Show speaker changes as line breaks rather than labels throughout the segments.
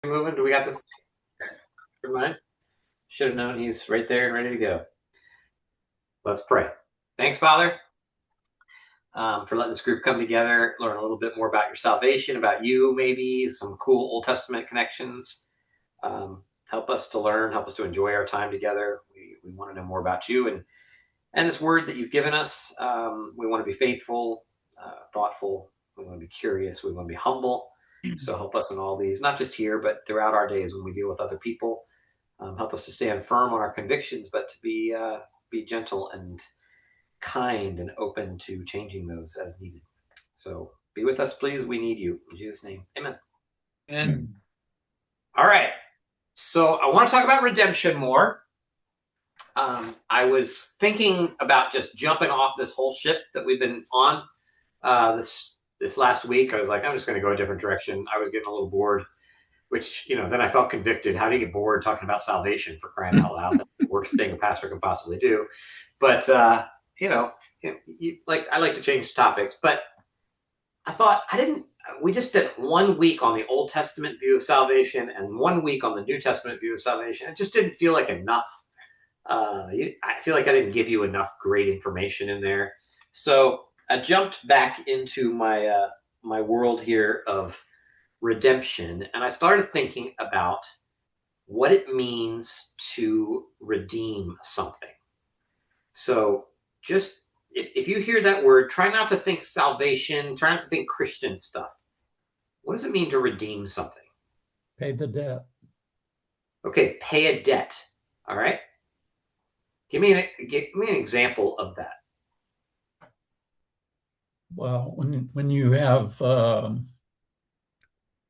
Moving? Do we got this? Never mind. Should have known he's right there and ready to go. Let's pray. Thanks, Father, for letting this group come together, learn a little bit more about your salvation, about you, maybe some cool Old Testament connections. Help us to learn, help us to enjoy our time together. We want to know more about you and this word that you've given us. We want to be faithful, thoughtful. We want to be curious. We want to be humble. So help us in all these, not just here, but throughout our days when we deal with other people. Help us to stand firm on our convictions, but to be gentle and kind and open to changing those as needed. So be with us, please. We need you. In Jesus' name, amen.
And
All right. So I want to talk about redemption more. I was thinking about just jumping off this whole ship that we've been on this last week. I was like, I'm just going to go a different direction. I was getting a little bored, which, then I felt convicted. How do you get bored talking about salvation, for crying out loud? That's the worst thing a pastor can possibly do. But, I like to change topics, but I thought we just did 1 week on the Old Testament view of salvation and 1 week on the New Testament view of salvation. It just didn't feel like enough. I feel like I didn't give you enough great information in there. So I jumped back into my world here of redemption, and I started thinking about what it means to redeem something. So just if you hear that word, try not to think salvation, try not to think Christian stuff. What does it mean to redeem something?
pay the debt.
Okay, pay a debt. All right. Give me an example of that.
Well, when you have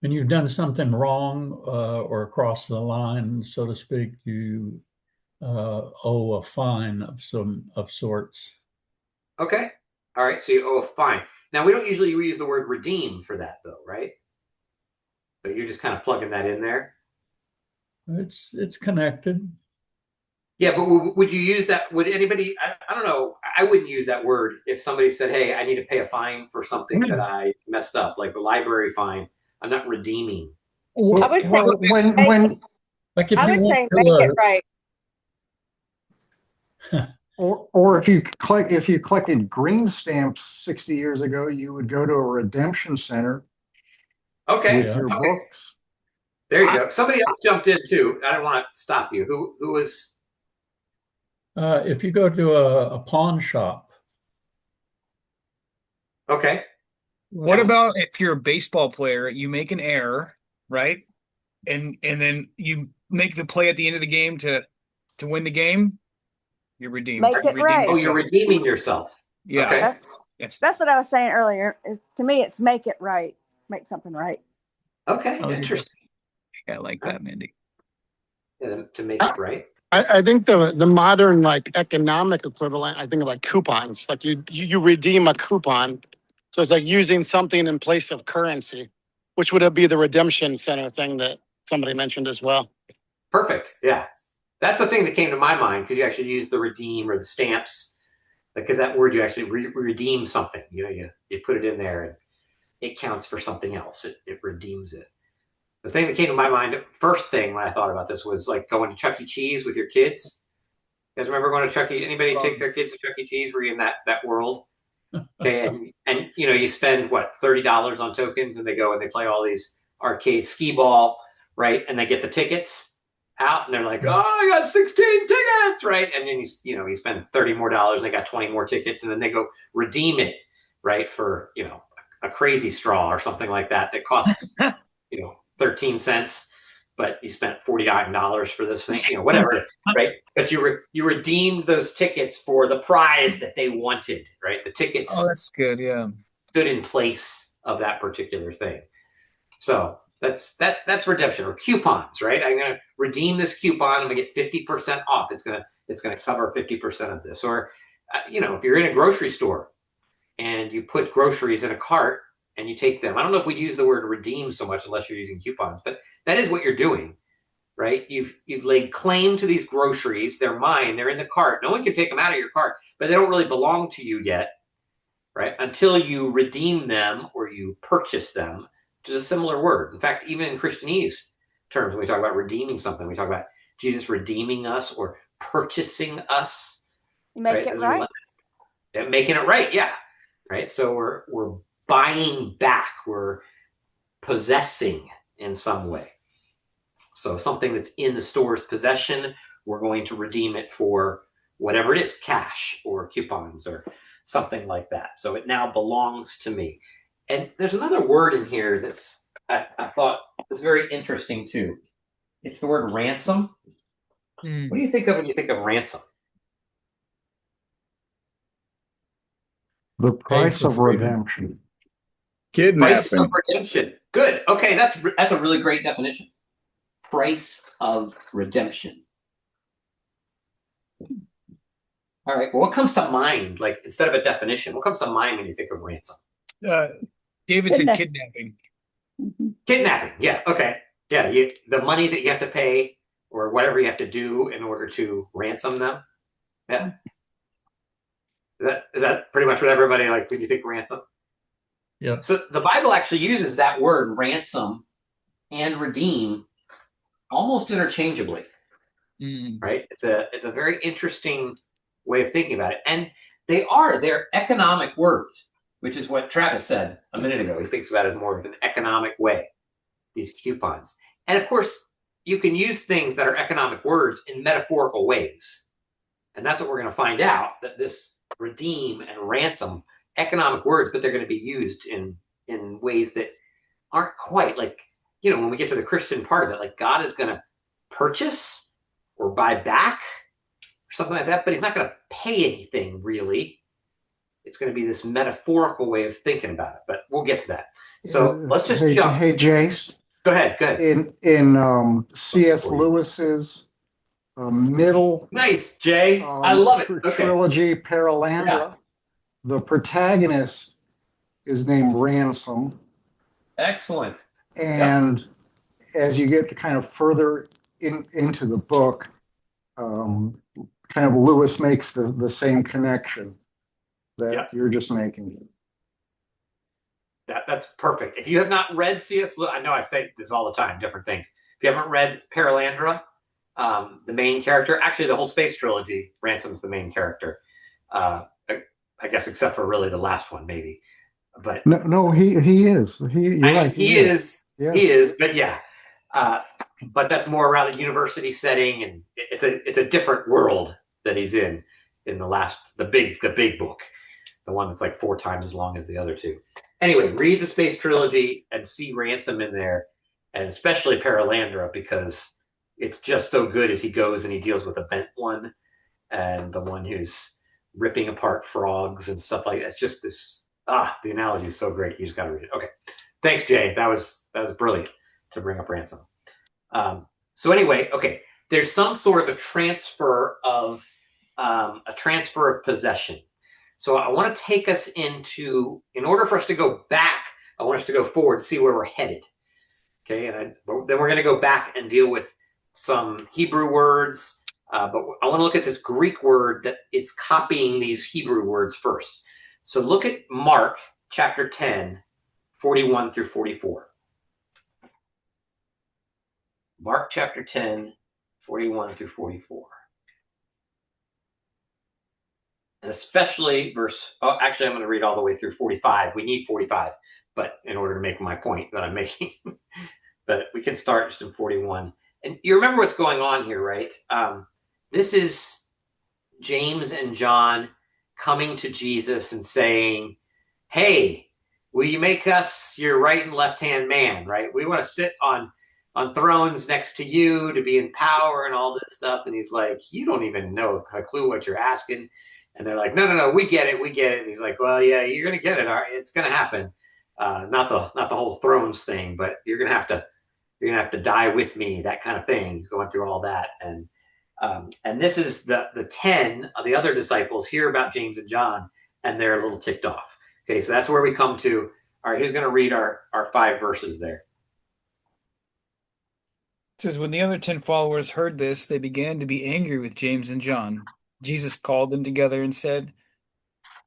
when you've done something wrong or across the line, so to speak, you owe a fine of sorts.
Okay. All right. So you owe a fine. Now, we don't usually use the word redeem for that, though, right? But you're just kind of plugging that in there.
It's connected.
Yeah, but would you use that? Would anybody? I don't know. I wouldn't use that word if somebody said, "Hey, I need to pay a fine for something that I messed up, like the library fine. I'm not redeeming."
I would say
Well,
Like if
I
you
would
went
say make it right.
or if you collected green stamps 60 years ago, you would go to a redemption center
Okay.
with
yeah,
your
Okay.
books.
There you go. Somebody else jumped in too. I don't want to stop you. Who was?
if you go to a pawn shop,
Okay.
What about if you're a baseball player, you make an error, right? And then you make the play at the end of the game to win the game, you're redeemed.
Make
You
it
redeem
right.
Oh, you're
yourself.
redeeming yourself.
Yeah.
Okay.
Yes.
That's what I was saying earlier. Is to me, it's make it right. Make something right.
Okay.
Oh,
Interesting.
I like that, Mindy.
Yeah, to make it right.
I think the modern like economic equivalent, I think of like coupons. Like you redeem a coupon. So it's like using something in place of currency, which would be the redemption center thing that somebody mentioned as well.
Perfect. Yeah. That's the thing that came to my mind because you actually use the redeem or the stamps, because that word you actually redeem something. You put it in there and it counts for something else. It redeems it. The thing that came to my mind, first thing when I thought about this, was like going to Chuck E. Cheese with your kids. You guys remember going to Chuck E. Anybody take their kids to Chuck E. Cheese? Were you in that world? Okay, and you spend what, $30 on tokens, and they go and they play all these arcade skee ball, right? And they get the tickets out, and they're like, "Oh, I got 16 tickets," right? And then you spend $30 more, and they got 20 more tickets, and then they go redeem it, right, for a crazy straw or something like that costs 13 cents, but you spent $49 for this thing, whatever, right? But you redeemed those tickets for the prize that they wanted, right? The tickets
Oh, that's good. Yeah.
stood in place of that particular thing. So that's redemption, or coupons, right? I'm going to redeem this coupon. I'm going to get 50% off. It's going to cover 50% of this. Or, if you're in a grocery store and you put groceries in a cart and you take them. I don't know if we use the word redeem so much unless you're using coupons, but that is what you're doing, right? You've laid claim to these groceries. They're mine. They're in the cart. No one can take them out of your cart, but they don't really belong to you yet, right? Until you redeem them or you purchase them, which is a similar word. In fact, even in Christianese, terms when we talk about redeeming something. We talk about Jesus redeeming us or purchasing us.
You make it right.
Making it right, yeah. Right. So we're buying back, we're possessing in some way. So something that's in the store's possession, we're going to redeem it for whatever it is, cash or coupons or something like that. So it now belongs to me. And there's another word in here that's I thought was very interesting too. It's the word ransom. What do you think of when you think of ransom?
The
Pay
price
for
of
freedom.
redemption.
Price of
Kidnapping.
redemption. Good. Okay, that's a really great definition. Price of redemption. All right. Well, what comes to mind? Like instead of a definition, what comes to mind when you think of ransom?
David said
Kidnap-
kidnapping.
Mhm.
Kidnapping. Yeah. Okay. Yeah. The money that you have to pay or whatever you have to do in order to ransom them. Yeah. Is that pretty much what everybody like when you think ransom?
Yeah.
So the Bible actually uses that word ransom and redeem almost interchangeably, right? It's a very interesting way of thinking about it, and they're economic words, which is what Travis said a minute ago. He thinks about it more of an economic way. These coupons, and of course, you can use things that are economic words in metaphorical ways, and that's what we're going to find out. That this redeem and ransom, economic words, but they're going to be used in ways that aren't quite like, when we get to the Christian part of it, like God is going to purchase or buy back or something like that, but he's not going to pay anything really. It's going to be this metaphorical way of thinking about it, but we'll get to that. So let's just jump.
Hey, Jace.
Go ahead.
In C.S. Lewis's middle
Nice, Jay. I love it. Okay.
trilogy, Paralandra,
Yeah.
the protagonist is named Ransom.
Excellent.
And as you get to kind of further into the book, kind of Lewis makes the same connection that you're just making.
That's perfect. If you have not read C.S. Lewis, I know I say this all the time, different things. If you haven't read Paralandra, the main character, actually the whole space trilogy, Ransom's the main character. I guess except for really the last one, maybe. But
no, he is. You're right.
He is.
Yeah.
He is. But yeah. But that's more around a university setting, and it's a different world that he's in the big book, the one that's like 4 times as long as the other two. Anyway, read the space trilogy and see Ransom in there, and especially Paralandra, because it's just so good as he goes and he deals with a bent one and the one who's ripping apart frogs and stuff like that. It's just this. The analogy is so great. You just got to read it. Okay, thanks, Jay. That was brilliant to bring up Ransom. So anyway, okay, there's some sort of a transfer of possession. So I want to take us in order for us to go back, I want us to go forward, see where we're headed. Okay, and then we're going to go back and deal with some Hebrew words, but I want to look at this Greek word that is copying these Hebrew words first. So look at Mark chapter 10, 41 through 44. Mark chapter 10, 41 through 44. And especially actually I'm going to read all the way through 45. We need 45, but in order to make my point that I'm making. But we can start just in 41. And you remember what's going on here, right? This is James and John coming to Jesus and saying, hey, will you make us your right and left-hand man, right? We want to sit on thrones next to you to be in power and all this stuff. And he's like, you don't even know a clue what you're asking. And they're like, no, we get it. And he's like, well, yeah, you're going to get it. All right, it's going to happen. Not the whole thrones thing, but you're going to have to die with me, that kind of thing. He's going through all that. And this is the 10 of the other disciples hear about James and John, and they're a little ticked off. Okay, so that's where we come to. All right, who's going to read our 5 verses there?
It says, when the other 10 followers heard this, they began to be angry with James and John. Jesus called them together and said,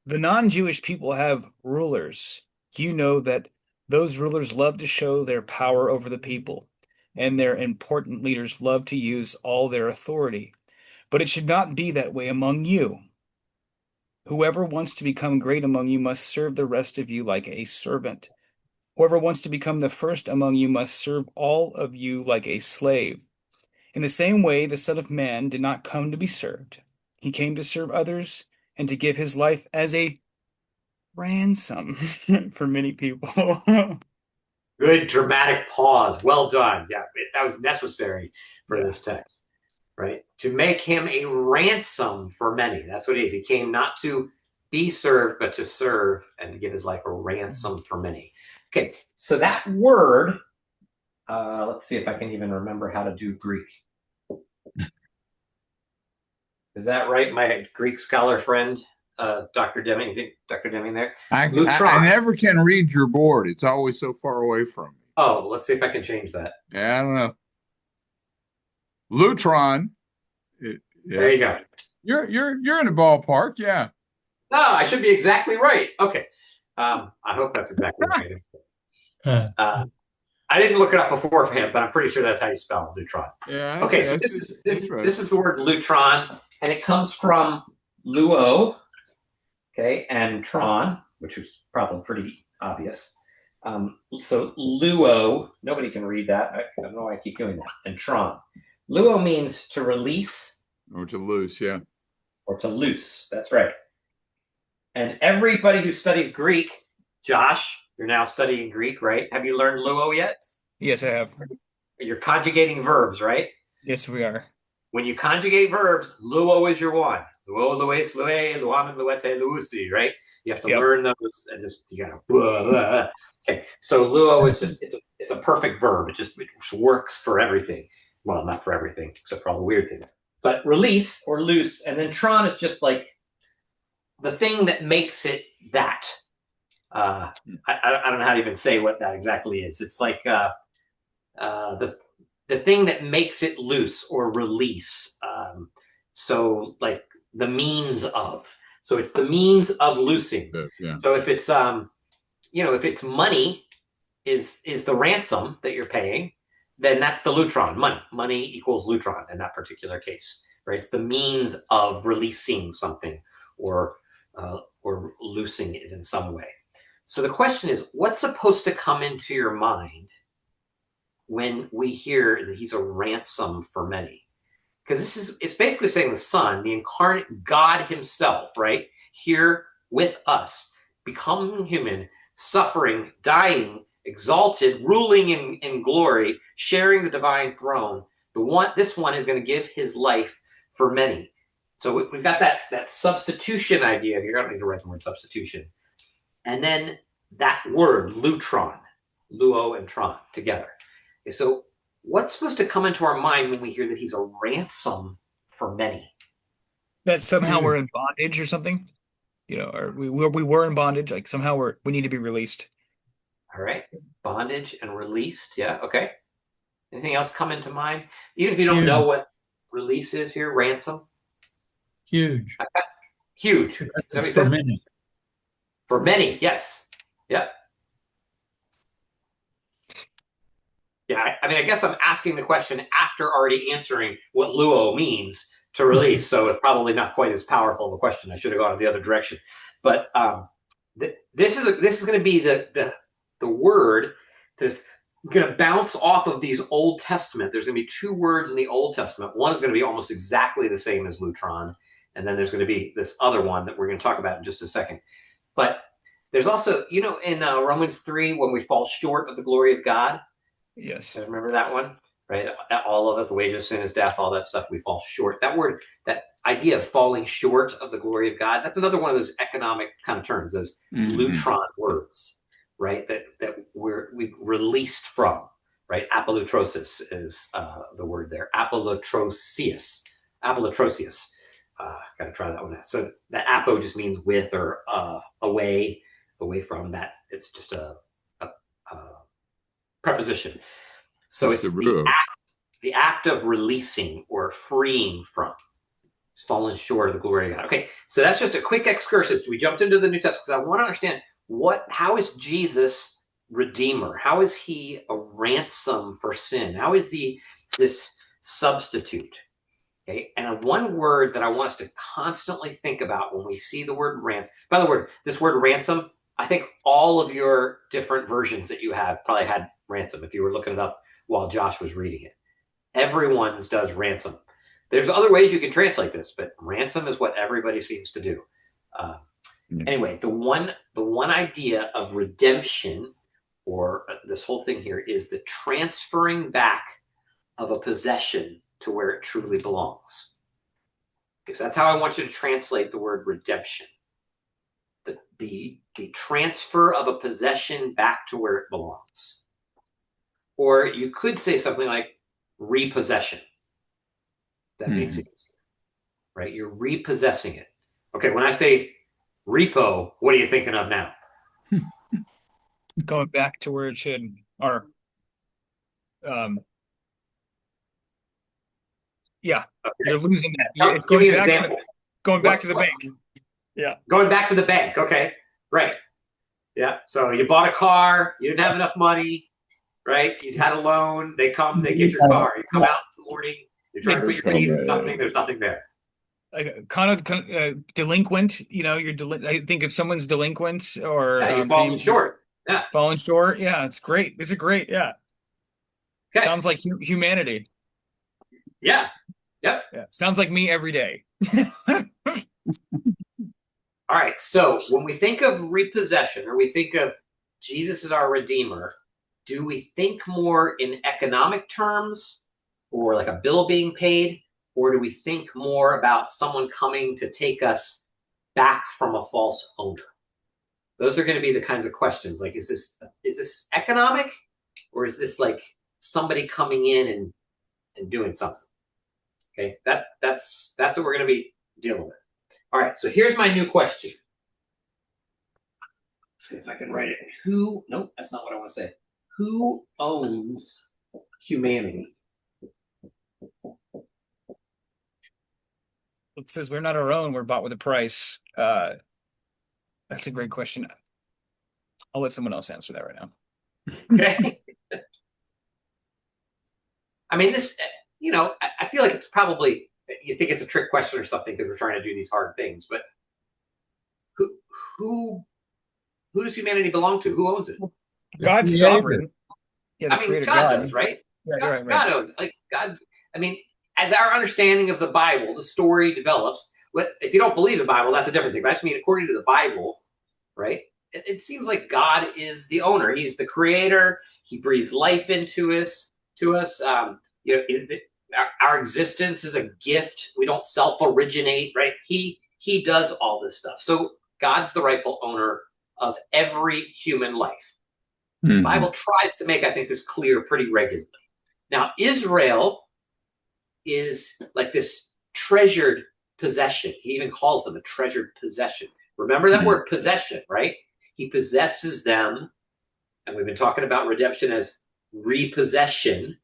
the non-Jewish people have rulers. You know that those rulers love to show their power over the people. and their important leaders love to use all their authority. But it should not be that way among you. Whoever wants to become great among you must serve the rest of you like a servant. Whoever wants to become the first among you must serve all of you like a slave. In the same way, the Son of Man did not come to be served. He came to serve others and to give his life as a ransom for many people.
Good dramatic pause. Well done. Yeah, that was necessary for this text, right? To make him a ransom for many. That's what he is. He came not to be served, but to serve and to give his life a ransom for many. Okay, so that word, let's see if I can even remember how to do Greek. Is that right, my Greek scholar friend, Dr. Deming? Dr. Deming there?
I never can read your board. It's always so far away from me.
Oh, let's see if I can change that.
Yeah, I don't know. Lutron. Yeah.
There you go.
You're in the ballpark, yeah.
No, I should be exactly right. Okay. I hope that's exactly right. I didn't look it up beforehand, but I'm pretty sure that's how you spell lutron.
Yeah.
Okay, so this is the word lutron, and it comes from luo, okay, and tron, which is probably pretty obvious. So luo, nobody can read that. I don't know why I keep doing that. And tron. Luo means to release.
Or to loose, yeah.
Or to loose, that's right. And everybody who studies Greek, Josh, you're now studying Greek, right? Have you learned luo yet?
Yes, I have.
You're conjugating verbs, right?
Yes, we are.
When you conjugate verbs, luo is your one. Luo, lues, lue, luamen, luete, luusi, right? You have to learn those and just, you gotta, blah, blah. Okay, so luo is just, it's a perfect verb. It just works for everything. Well, not for everything, except for all the weird things. But release or loose, and then tron is just like the thing that makes it that. I don't know how to even say what that exactly is. It's like the thing that makes it loose or release. So like the means of. So it's the means of loosing.
Yeah.
So if it's if it's money is the ransom that you're paying, then that's the lutron. Money equals lutron in that particular case, right? It's the means of releasing something or loosing it in some way. So the question is, what's supposed to come into your mind when we hear that he's a ransom for many? Because it's basically saying the Son, the incarnate God himself, right? Here with us, becoming human, suffering, dying, exalted, ruling in glory, sharing the divine throne. This one is going to give his life for many. So we've got that substitution idea here. I don't need to write the word substitution. And then that word, lutron, luo and tron, together. Okay, so what's supposed to come into our mind when we hear that he's a ransom for many?
That somehow we're in bondage or something? Or we were in bondage, like somehow we need to be released.
All right. Bondage and released. Yeah. Okay. Anything else come into mind? Even if you don't know what release is here, ransom?
Huge.
Huge.
For many.
For many, yes. Yep. Yeah, I mean, I guess I'm asking the question after already answering what luo means to release, so it's probably not quite as powerful of a question. I should have gone in the other direction. But this is going to be the word that's going to bounce off of these Old Testament. There's going to be two words in the Old Testament. One is going to be almost exactly the same as lutron, and then there's going to be this other one that we're going to talk about in just a second. But there's also, in Romans 3, when we fall short of the glory of God.
Yes.
Remember that one? Right? All of us, the wages of sin is death, all that stuff, we fall short. That word, that idea of falling short of the glory of God, that's another one of those economic kind of terms, those lutron words, right? That we've released from, right? Apolutrosis is the word there. Apolutrosius. Got to try that one out. So that apo just means with or away from that. It's just a preposition. So it's the act of releasing or freeing from. It's fallen short of the glory of God. Okay, so that's just a quick excursus. We jumped into the New Testament because I want to understand how is Jesus redeemer? How is he a ransom for sin? How is this substitute? Okay, and one word that I want us to constantly think about when we see the word ransom. By the way, this word ransom, I think all of your different versions that you have probably had ransom if you were looking it up while Josh was reading it. Everyone's does ransom. There's other ways you can translate this, but ransom is what everybody seems to do. Anyway, the one idea of redemption, or this whole thing here, is the transferring back of a possession to where it truly belongs. Okay, so that's how I want you to translate the word redemption. The transfer of a possession back to where it belongs. Or you could say something like repossession. That makes it easier, right? You're repossessing it. Okay, when I say repo, what are you thinking of now?
Going back to where it should, or yeah,
Okay.
you're losing that. It's
Give me
going
an
back
example.
going back to the bank. Yeah.
Going back to the bank. Okay, right. Yeah. So you bought a car, you didn't have enough money, right? You had a loan. They come, they get your car. You come out in the morning, you try to put your keys in something. There's nothing there.
Delinquent. You know, I think if someone's delinquent or
You're falling short. Yeah.
Falling short. Yeah, it's great. These are great. Yeah.
Okay.
Sounds like humanity.
Yeah. Yep.
Yeah. Sounds like me every day.
All right. So when we think of repossession, or we think of Jesus as our Redeemer, do we think more in economic terms, or like a bill being paid, or do we think more about someone coming to take us back from a false owner? Those are going to be the kinds of questions. Like, is this economic, or is this like somebody coming in and doing something? Okay, that's what we're going to be dealing with. All right, so here's my new question. Let's see if I can write it. Nope, that's not what I want to say. Who owns humanity?
It says we're not our own, we're bought with a price. That's a great question. I'll let someone else answer that right now.
Okay. I mean, this, I feel like it's probably, you think it's a trick question or something because we're trying to do these hard things, but who does humanity belong to? Who owns it?
God's sovereign. Yeah,
I mean, God does, right?
Yeah, right.
God owns it. Like, God, I mean, as our understanding of the Bible, the story develops. If you don't believe the Bible, that's a different thing. But I just mean, according to the Bible, right? It seems like God is the owner. He's the creator. He breathes life into us. Our existence is a gift. We don't self-originate, right? He does all this stuff. So God's the rightful owner of every human life. Mm-hmm. The Bible tries to make, I think, this clear pretty regularly. Now, Israel is like this treasured possession. He even calls them a treasured possession. Remember that word possession, right? He possesses them, and we've been talking about redemption as repossession,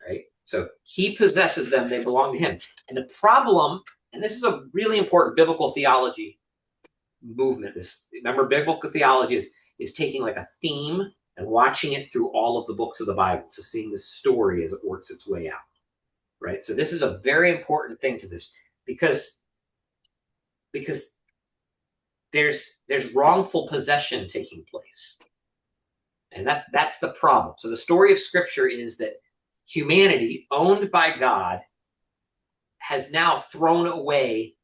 right? So he possesses them, they belong to him. And the problem, and this is a really important biblical theology movement, remember, biblical theology is taking like a theme and watching it through all of the books of the Bible, to seeing the story as it works its way out, right? So this is a very important thing to this, because there's wrongful possession taking place. And that's the problem. So the story of Scripture is that humanity, owned by God, has now thrown away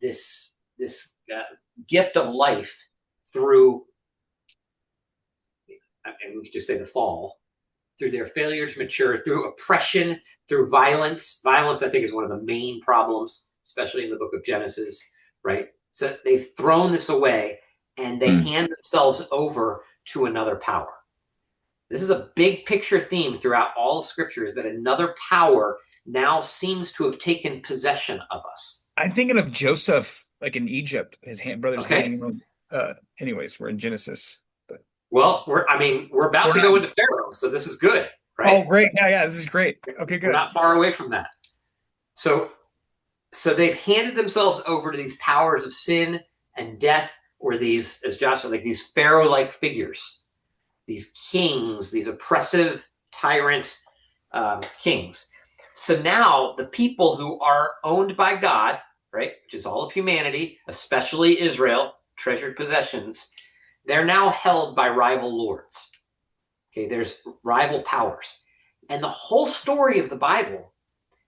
this gift of life through, and we could just say the fall, through their failure to mature, through oppression, through violence. Violence, I think, is one of the main problems, especially in the book of Genesis, right? So they've thrown this away, and they hand themselves over to another power. This is a big picture theme throughout all of Scripture, is that another power now seems to have taken possession of us.
I'm thinking of Joseph, like in Egypt, his brothers handing him. Anyways, we're in Genesis. But.
Well, we're about to go into Pharaoh, so this is good, right?
Oh, great! Yeah, this is great. Okay, good.
We're not far away from that. So they've handed themselves over to these powers of sin and death, or these, as Josh said, like these Pharaoh-like figures. these kings, these oppressive tyrant kings. So now the people who are owned by God, right, which is all of humanity, especially Israel, treasured possessions, they're now held by rival lords. Okay, there's rival powers. And the whole story of the Bible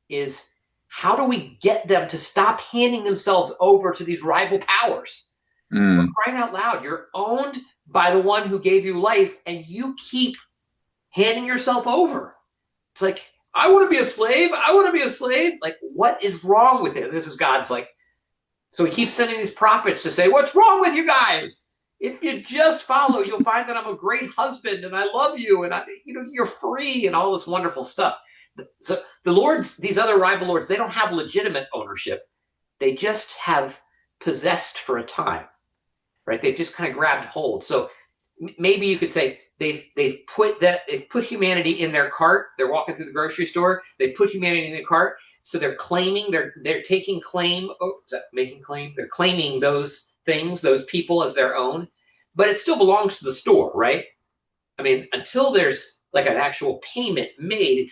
is, how do we get them to stop handing themselves over to these rival powers? For crying out loud, you're owned by the one who gave you life, and you keep handing yourself over. It's like, I want to be a slave. I want to be a slave. Like, what is wrong with it? This is God's like, so he keeps sending these prophets to say, what's wrong with you guys? If you just follow, you'll find that I'm a great husband and I love you and you're free and all this wonderful stuff. So the lords, these other rival lords, they don't have legitimate ownership. They just have possessed for a time, right? They've just kind of grabbed hold. So maybe you could say they've put humanity in their cart. They're walking through the grocery store. They put humanity in the cart. So they're claiming, they're taking claim. Oh, is that making claim? They're claiming those things, those people as their own, but it still belongs to the store, right? I mean, until there's like an actual payment made,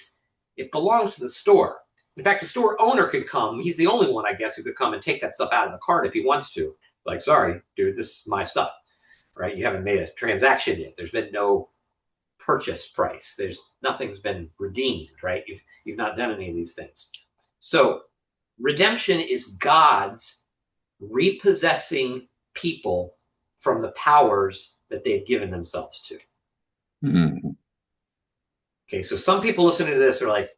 it belongs to the store. In fact, the store owner could come. He's the only one, I guess, who could come and take that stuff out of the cart if he wants to. Like, sorry, dude, this is my stuff, right? You haven't made a transaction yet. There's been no purchase price. Nothing's been redeemed, right? You've not done any of these things. So redemption is God's repossessing people from the powers that they've given themselves to. Okay, so some people listening to this are like,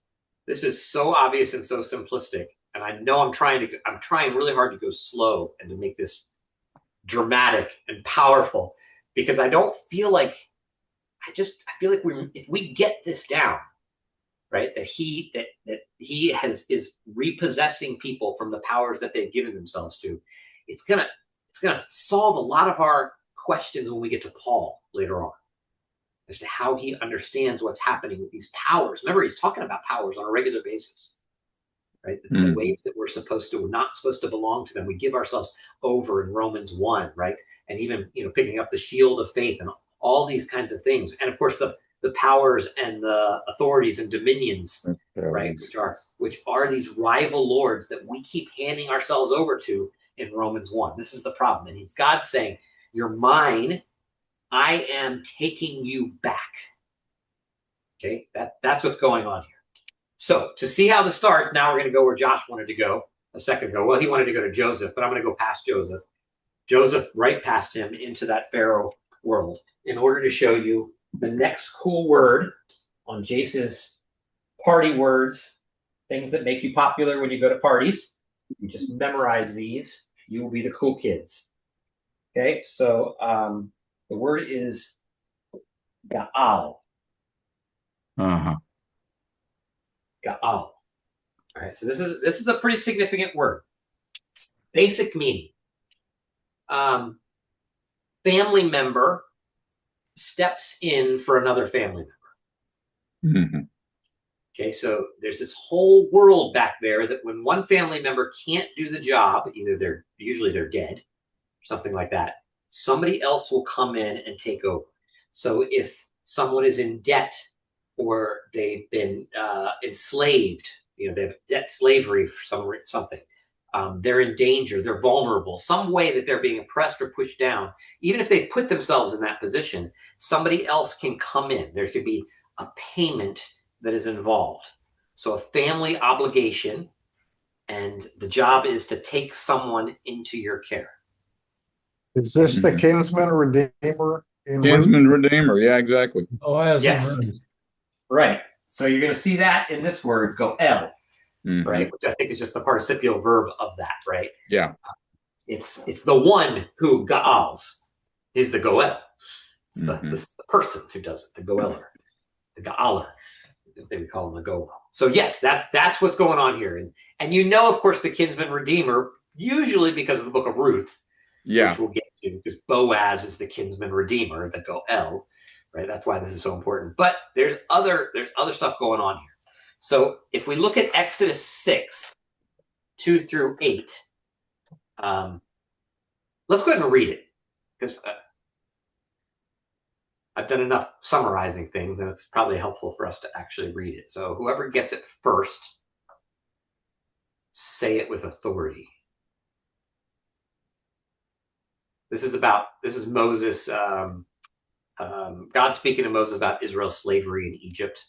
this is so obvious and so simplistic. And I know I'm trying really hard to go slow and to make this dramatic and powerful, because I don't feel like, I feel like if we get this down, right, that he is repossessing people from the powers that they've given themselves to, it's gonna solve a lot of our questions when we get to Paul later on, as to how he understands what's happening with these powers. Remember, he's talking about powers on a regular basis, right? The ways that we're not supposed to belong to them. We give ourselves over in Romans 1, right? And even, picking up the shield of faith and all these kinds of things. And of course, the powers and the authorities and dominions, right? Which are these rival lords that we keep handing ourselves over to in Romans 1. This is the problem. And it's God saying, you're mine. I am taking you back. Okay, that's what's going on here. So to see how this starts, now we're going to go where Josh wanted to go a second ago. Well, he wanted to go to Joseph, but I'm going to go past Joseph. Joseph right past him into that Pharaoh world in order to show you the next cool word on Jace's party words, things that make you popular when you go to parties. You just memorize these. You will be the cool kids. Okay, so the word is Ga'al. Ga'al. All right, so this is a pretty significant word. Basic meaning. Family member steps in for another family member. Okay, so there's this whole world back there that when one family member can't do the job, either usually they're dead, or something like that, somebody else will come in and take over. So if someone is in debt or they've been enslaved, they have debt slavery for something, they're in danger, they're vulnerable, some way that they're being oppressed or pushed down, even if they've put themselves in that position, somebody else can come in. There could be a payment that is involved. So a family obligation, and the job is to take someone into your care.
Is this the kinsman redeemer?
Kinsman redeemer. Yeah, exactly.
Boaz and
Yes.
Ruth.
Right. So you're going to see that in this word, goel, right? Which I think is just the participial verb of that, right?
Yeah.
It's the one who gaals is the goel. It's the person who does it, the goeler, the gaaler. They would call him a goel. So yes, that's what's going on here. And of course, the kinsman redeemer, usually because of the book of Ruth, which we'll get to, because Boaz is the kinsman redeemer, the goel, right? That's why this is so important. But there's other stuff going on here. So if we look at Exodus 6, 2 through 8, let's go ahead and read it, because I've done enough summarizing things, and it's probably helpful for us to actually read it. So whoever gets it first, say it with authority. This is Moses, God speaking to Moses about Israel's slavery in Egypt.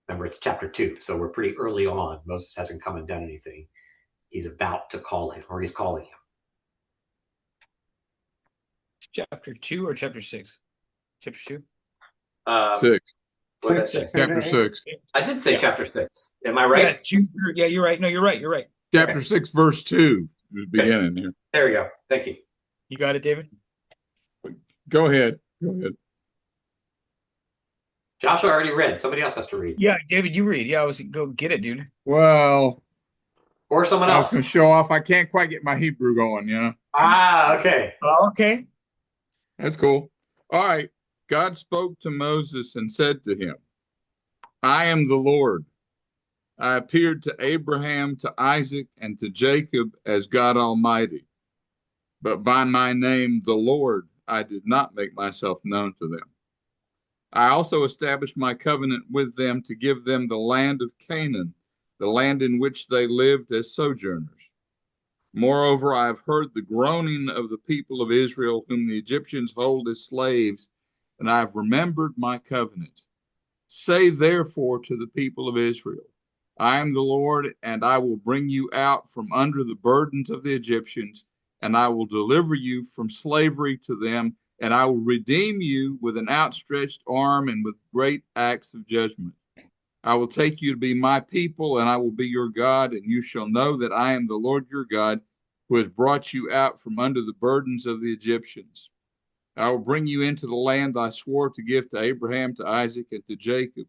Remember, it's chapter 2, so we're pretty early on. Moses hasn't come and done anything. He's about to call him, or he's calling him.
Chapter 2 or chapter 6? Chapter 2?
6.
What did I say?
Chapter 6.
I did say
Yeah.
chapter 6. Am I right?
Yeah, 2. Yeah, you're right. No, you're right. You're right.
Chapter
Okay.
6, verse 2 is the beginning here.
There we go. Thank you.
You got it, David?
Go ahead. Go ahead.
Josh already read. Somebody else has to read.
Yeah, David, you read. Yeah, go get it, dude.
Well,
Or someone
I was
else.
going to show off. I can't quite get my Hebrew going, you know?
Okay.
Okay.
That's cool. All right. God spoke to Moses and said to him, I am the Lord. I appeared to Abraham, to Isaac, and to Jacob as God Almighty. But by my name, the Lord, I did not make myself known to them. I also established my covenant with them to give them the land of Canaan, the land in which they lived as sojourners. Moreover, I have heard the groaning of the people of Israel, whom the Egyptians hold as slaves, and I have remembered my covenant. Say therefore to the people of Israel, I am the Lord, and I will bring you out from under the burdens of the Egyptians, and I will deliver you from slavery to them, and I will redeem you with an outstretched arm and with great acts of judgment. I will take you to be my people, and I will be your God, and you shall know that I am the Lord your God, who has brought you out from under the burdens of the Egyptians. I will bring you into the land I swore to give to Abraham, to Isaac, and to Jacob.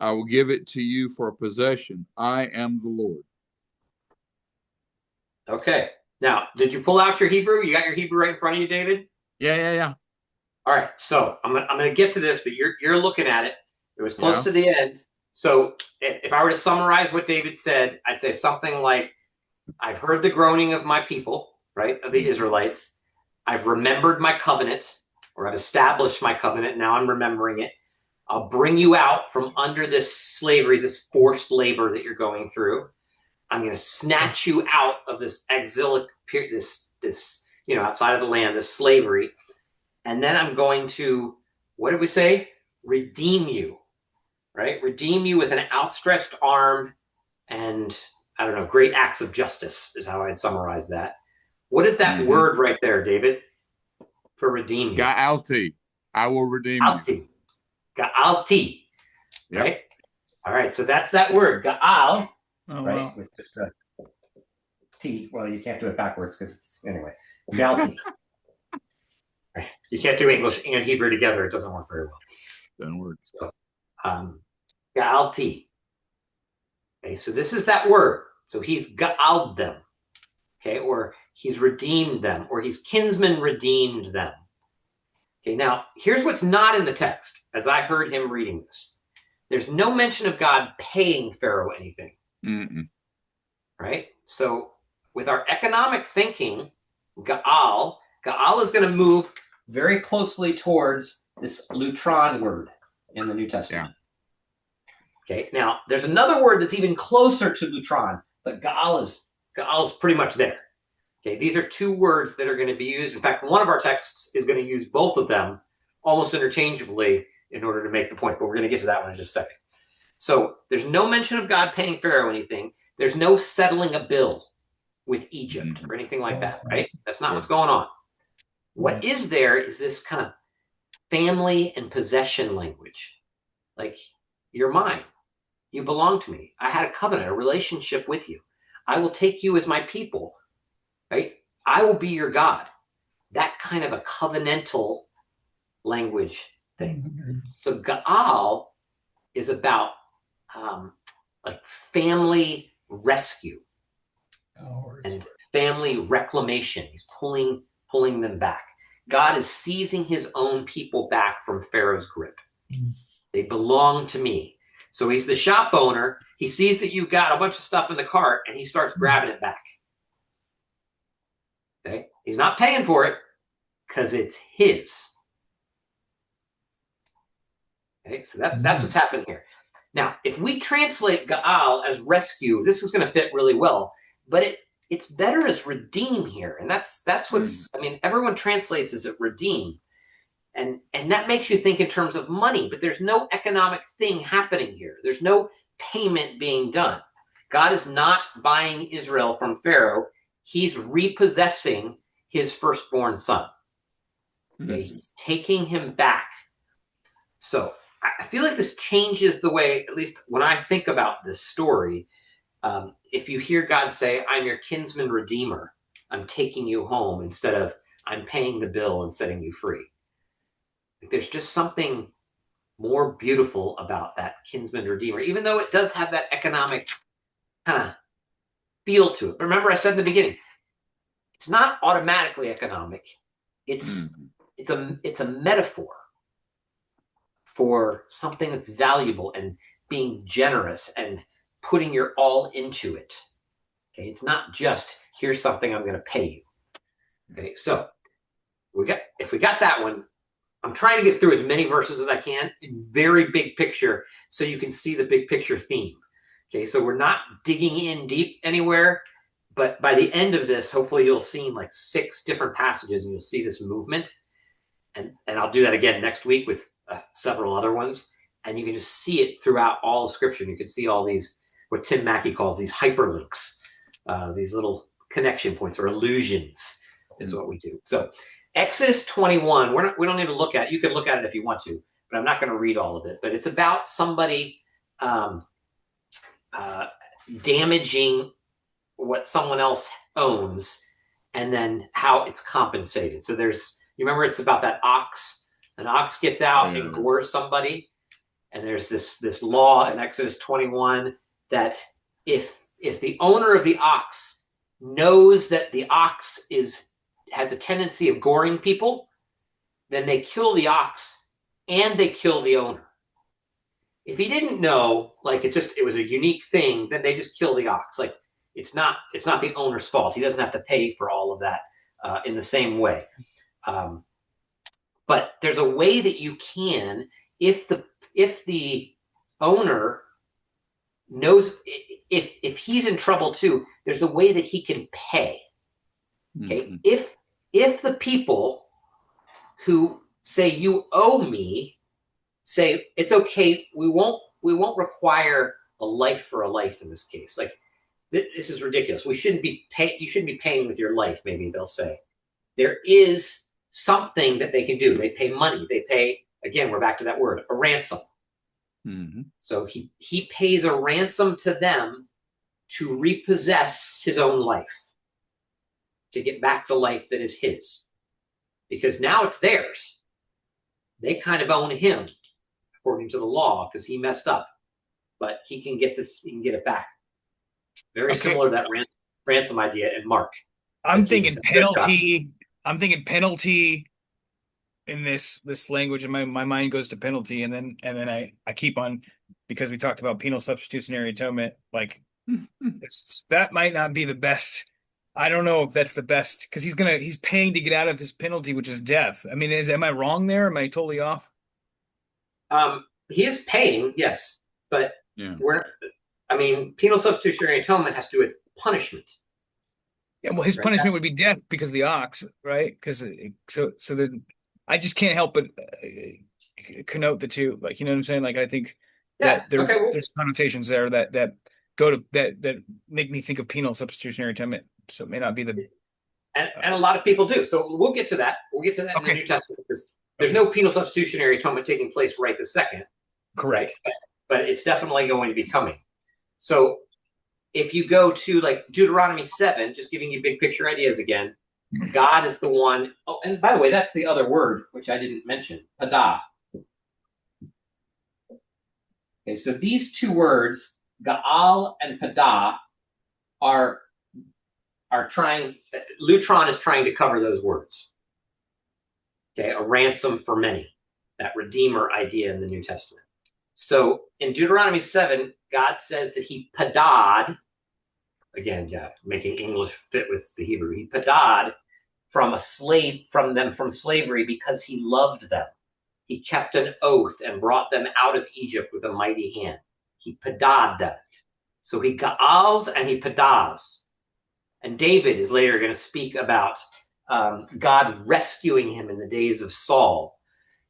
I will give it to you for a possession. I am the Lord.
Okay. Now, did you pull out your Hebrew? You got your Hebrew right in front of you, David?
Yeah.
All right. So I'm gonna get to this, but you're looking at it. It was close
Yeah.
to the end. So if I were to summarize what David said, I'd say something like, I've heard the groaning of my people, right, of the Israelites. I've remembered my covenant, or I've established my covenant. Now I'm remembering it. I'll bring you out from under this slavery, this forced labor that you're going through. I'm going to snatch you out of this exilic period, this outside of the land, this slavery. And then I'm going to, what did we say? Redeem you, right? Redeem you with an outstretched arm and, I don't know, great acts of justice is how I'd summarize that. What is that word right there, David, for redeem you?
Ga'alti. I will redeem you.
Ga'alti.
Yep.
Right? All right, so that's that word, Ga'al.
Oh,
Right?
wow.
With just a T. Well, you can't do it backwards because anyway. Ga'alti. Right. You can't do English and Hebrew together. It doesn't work very well.
Doesn't work.
So, Ga'alti. Okay, so this is that word. So he's ga'aled them. Okay, or he's redeemed them, or he's kinsman redeemed them. Okay, now here's what's not in the text as I heard him reading this. There's no mention of God paying Pharaoh anything. Right? So with our economic thinking, Ga'al is going to move very closely towards this lutron word in the New Testament. Yeah. Okay, now there's another word that's even closer to lutron, but Ga'al is pretty much there. Okay, these are two words that are going to be used. In fact, one of our texts is going to use both of them almost interchangeably in order to make the point, but we're going to get to that one in just a second. So there's no mention of God paying Pharaoh anything. There's no settling a bill with Egypt or anything like that, right? That's not what's going on. What is there is this kind of family and possession language. Like, you're mine. You belong to me. I had a covenant, a relationship with you. I will take you as my people, right? I will be your God. That kind of a covenantal language thing. So Ga'al is about like family rescue and family reclamation. He's pulling them back. God is seizing his own people back from Pharaoh's grip. They belong to me. So he's the shop owner. He sees that you've got a bunch of stuff in the cart and he starts grabbing it back. Okay? He's not paying for it because it's his. Okay, so that's what's happening here. Now, if we translate Gaal as rescue, this is going to fit really well, but it's better as redeem here. And that's what's, I mean, everyone translates as redeem. And that makes you think in terms of money, but there's no economic thing happening here. There's no payment being done. God is not buying Israel from Pharaoh. He's repossessing his firstborn son. Okay, he's taking him back. So I feel like this changes the way, at least when I think about this story, if you hear God say, I'm your kinsman redeemer, I'm taking you home, instead of I'm paying the bill and setting you free. There's just something more beautiful about that kinsman redeemer, even though it does have that economic kind of feel to it. But remember, I said in the beginning, it's not automatically economic. It's a metaphor for something that's valuable and being generous and putting your all into it. Okay, it's not just here's something I'm going to pay you. Okay, so if we got that one, I'm trying to get through as many verses as I can in very big picture so you can see the big picture theme. Okay, so we're not digging in deep anywhere, but by the end of this, hopefully you'll see like 6 different passages and you'll see this movement. And I'll do that again next week with several other ones. And you can just see it throughout all of Scripture. You can see all these, what Tim Mackey calls these hyperlinks, these little connection points or allusions is what we do. So Exodus 21, we don't need to look at it. You can look at it if you want to, but I'm not going to read all of it. But it's about somebody damaging what someone else owns and then how it's compensated. So you remember it's about that ox. An ox gets out and gores somebody. And there's this law in Exodus 21 that if the owner of the ox knows that the ox has a tendency of goring people, then they kill the ox and they kill the owner. If he didn't know, like it was a unique thing, then they just kill the ox. Like it's not the owner's fault. He doesn't have to pay for all of that in the same way. But there's a way that you can, if the owner knows, if he's in trouble too, there's a way that he can pay. Okay, if the people who say you owe me say it's okay, we won't require a life for a life in this case. Like this is ridiculous. You shouldn't be paying with your life. Maybe they'll say there is something that they can do. They pay money. They pay, again, we're back to that word, a ransom. So he pays a ransom to them to repossess his own life, to get back the life that is his, because now it's theirs. They kind of own him according to the law because he messed up, but he can get it back. Very similar to that ransom idea in Mark.
I'm thinking penalty. I'm thinking penalty in this language, and my mind goes to penalty, and then I keep on, because we talked about penal substitutionary atonement. Like that might not be the best. I don't know if that's the best, because he's paying to get out of his penalty, which is death. I mean, am I wrong there? Am I totally off?
He is paying, yes, but penal substitutionary atonement has to do with punishment.
Yeah, well, his punishment would be death because of the ox, right? Because so then I just can't help but connote the two. Like, you know what I'm saying? Like, I think that there's connotations there that go to that make me think of penal substitutionary atonement. So it may not be the
and a lot of people do. So we'll get to that. We'll get to that in the New Testament, because there's no penal substitutionary atonement taking place right this second.
Correct.
Right? But it's definitely going to be coming. So if you go to like Deuteronomy 7, just giving you big picture ideas again, God is the one. Oh, and by the way, that's the other word, which I didn't mention, padah. Okay, so these two words, Gaal and padah, are trying, Lutron is trying to cover those words. Okay, a ransom for many, that redeemer idea in the New Testament. So in Deuteronomy 7, God says that he padad, again, making English fit with the Hebrew, he padad from slavery because he loved them. He kept an oath and brought them out of Egypt with a mighty hand. He padad them. So he ga'als and he padas. And David is later going to speak about God rescuing him in the days of Saul.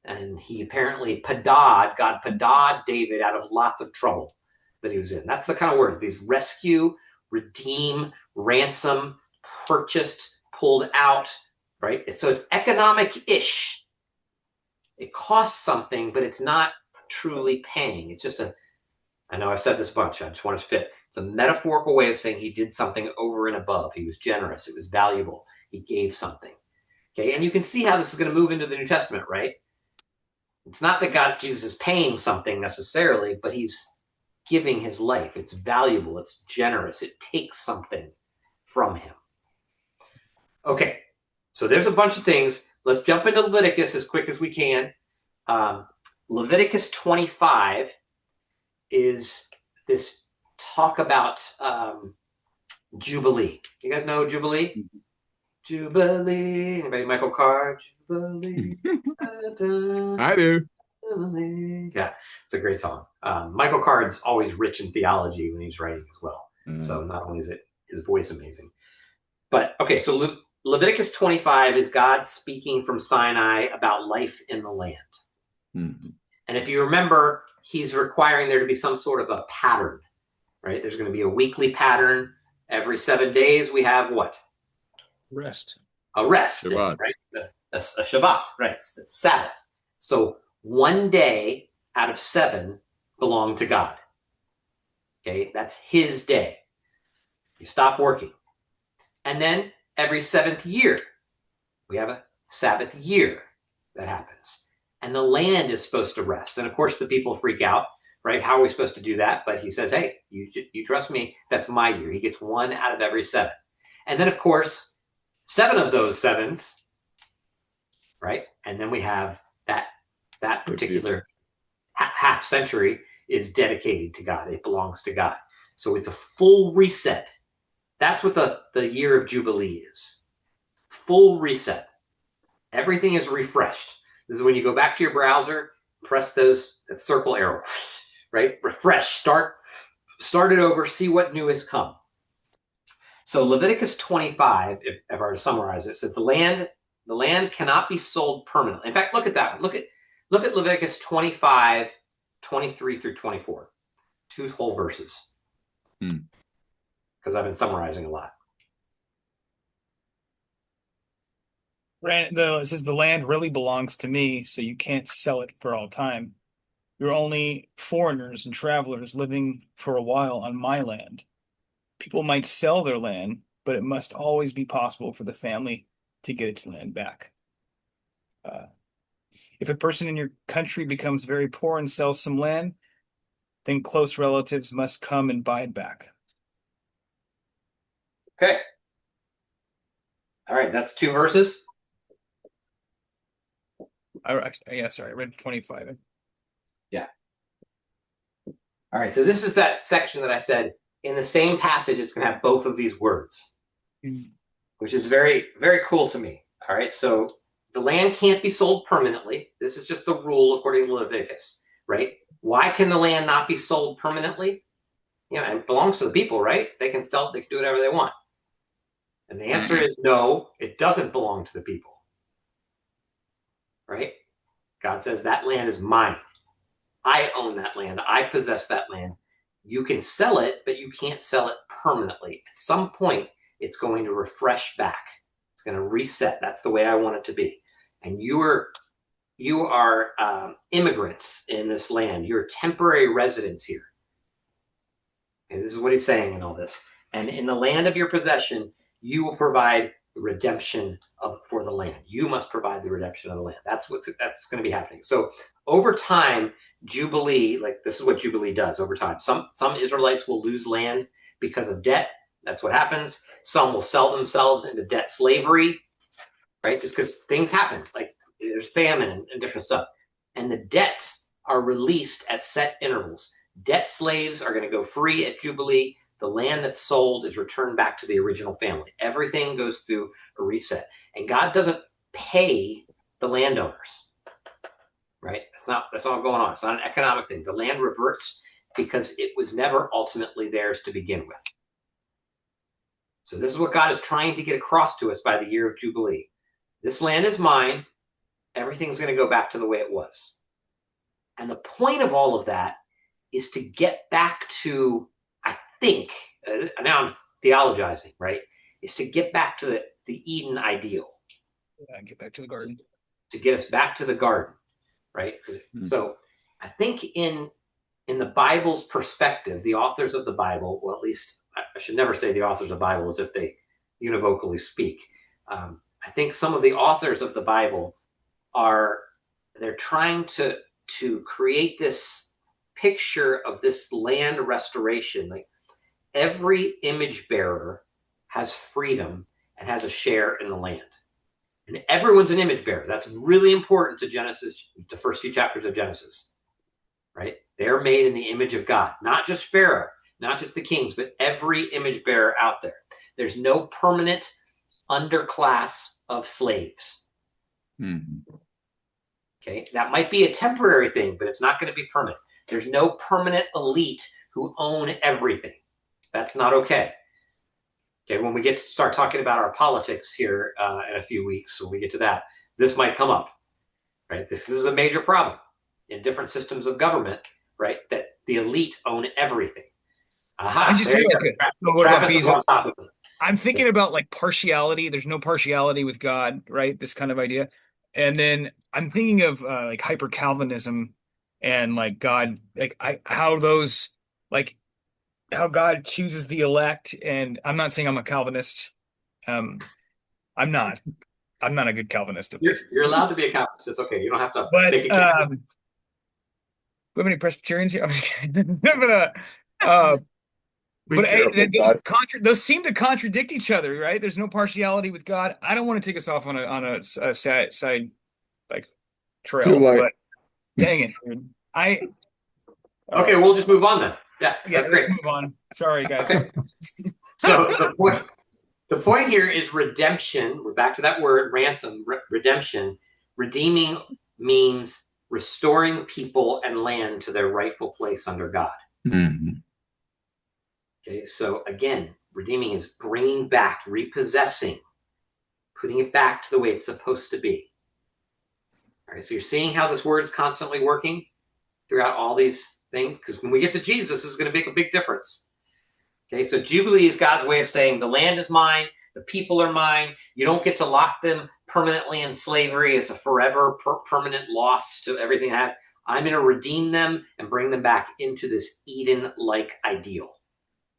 And he apparently God padad David out of lots of trouble that he was in. That's the kind of words, these rescue, redeem, ransom, purchased, pulled out, right? So it's economic-ish. It costs something, but it's not truly paying. It's just I know I've said this a bunch. I just want it to fit. It's a metaphorical way of saying he did something over and above. He was generous. It was valuable. He gave something. Okay, and you can see how this is going to move into the New Testament, right? It's not that Jesus is paying something necessarily, but he's giving his life. It's valuable. It's generous. It takes something from him. Okay, so there's a bunch of things. Let's jump into Leviticus as quick as we can. Leviticus 25 is this talk about Jubilee. You guys know Jubilee? Jubilee. Anybody? Michael Carr? Jubilee.
I do.
Yeah, it's a great song. Michael Card's always rich in theology when he's writing as well. So not only is it his voice amazing, but okay. So Leviticus 25 is God speaking from Sinai about life in the land. And if you remember, he's requiring there to be some sort of a pattern, right? There's going to be a weekly pattern. Every 7 days we have what?
Rest.
A rest day, right? A Shabbat, right? It's Sabbath. So 1 day out of 7 belong to God. Okay, that's his day. You stop working. And then every 7th year, we have a Sabbath year that happens. And the land is supposed to rest. And of course, the people freak out, right? How are we supposed to do that? But he says, hey, you trust me, that's my year. He gets 1 out of every 7. And then, of course, 7 of those 7s, right? And then we have that particular half century is dedicated to God. It belongs to God. So it's a full reset. That's what the year of Jubilee is. Full reset. Everything is refreshed. This is when you go back to your browser, press that circle arrow, right? Refresh, start it over, see what new has come. So Leviticus 25, if I were to summarize it, says the land cannot be sold permanently. In fact, look at that one. Look at Leviticus 25, 23 through 24. 2 whole verses. Because I've been summarizing a lot.
It says the land really belongs to me, so you can't sell it for all time. You're only foreigners and travelers living for a while on my land. People might sell their land, but it must always be possible for the family to get its land back. If a person in your country becomes very poor and sells some land, then close relatives must come and buy it back.
Okay. All right, that's 2 verses.
I read 25.
Yeah. All right, so this is that section that I said in the same passage, it's going to have both of these words, which is very, very cool to me. All right, so the land can't be sold permanently. This is just the rule according to Leviticus, right? Why can the land not be sold permanently? It belongs to the people, right? They can do whatever they want. And the answer is no, it doesn't belong to the people. Right? God says that land is mine. I own that land. I possess that land. You can sell it, but you can't sell it permanently. At some point, it's going to refresh back. It's going to reset. That's the way I want it to be. And you are immigrants in this land. You're temporary residents here. And this is what he's saying in all this. And in the land of your possession, you will provide redemption for the land. You must provide the redemption of the land. That's going to be happening. So over time, Jubilee, like this is what Jubilee does over time. Some Israelites will lose land because of debt. That's what happens. Some will sell themselves into debt slavery, right? Just because things happen, like there's famine and different stuff. And the debts are released at set intervals. Debt slaves are going to go free at Jubilee. The land that's sold is returned back to the original family. Everything goes through a reset. And God doesn't pay the landowners. right? That's not going on. It's not an economic thing. The land reverts because it was never ultimately theirs to begin with. So this is what God is trying to get across to us by the year of Jubilee. This land is mine. Everything's going to go back to the way it was. And the point of all of that is to get back to, I think, now I'm theologizing, right? Is to get back to the Eden ideal.
Yeah, get back to the garden.
To get us back to the garden, right? So I think in the Bible's perspective, the authors of the Bible, well, at least I should never say the authors of the Bible as if they univocally speak. I think some of the authors of the Bible they're trying to create this picture of this land restoration. Like every image bearer has freedom and has a share in the land. And everyone's an image bearer. That's really important to Genesis, the first few chapters of Genesis, right? They're made in the image of God, not just Pharaoh, not just the kings, but every image bearer out there. There's no permanent underclass of slaves.
Mm-hmm.
Okay, that might be a temporary thing, but it's not going to be permanent. There's no permanent elite who own everything. That's not okay. Okay, when we get to start talking about our politics here in a few weeks, when we get to that, this might come up, right? This is a major problem in different systems of government, right? That the elite own everything.
I just say, okay, so what about Bezos? I'm thinking about like partiality. There's no partiality with God, right? This kind of idea. And then I'm thinking of like hyper Calvinism and like God, like how God chooses the elect. And I'm not saying I'm a Calvinist. I'm not a good Calvinist.
You're allowed to be a Calvinist. It's okay. You don't have to make
But
a
we have any Presbyterians here? I'm just kidding. But those seem to contradict each other, right? There's no partiality with God. I don't want to take us off on a side like trail, but dang it, dude.
Okay, we'll just move on then. Yeah,
let's move on. Sorry, guys.
Okay. So the point here is redemption. We're back to that word, ransom, redemption. Redeeming means restoring people and land to their rightful place under God.
Mm-hmm.
Okay, so again, redeeming is bringing back, repossessing, putting it back to the way it's supposed to be. All right, so you're seeing how this word is constantly working throughout all these things, because when we get to Jesus, this is going to make a big difference. Okay, so Jubilee is God's way of saying the land is mine, the people are mine. You don't get to lock them permanently in slavery as a forever permanent loss to everything I have. I'm going to redeem them and bring them back into this Eden-like ideal.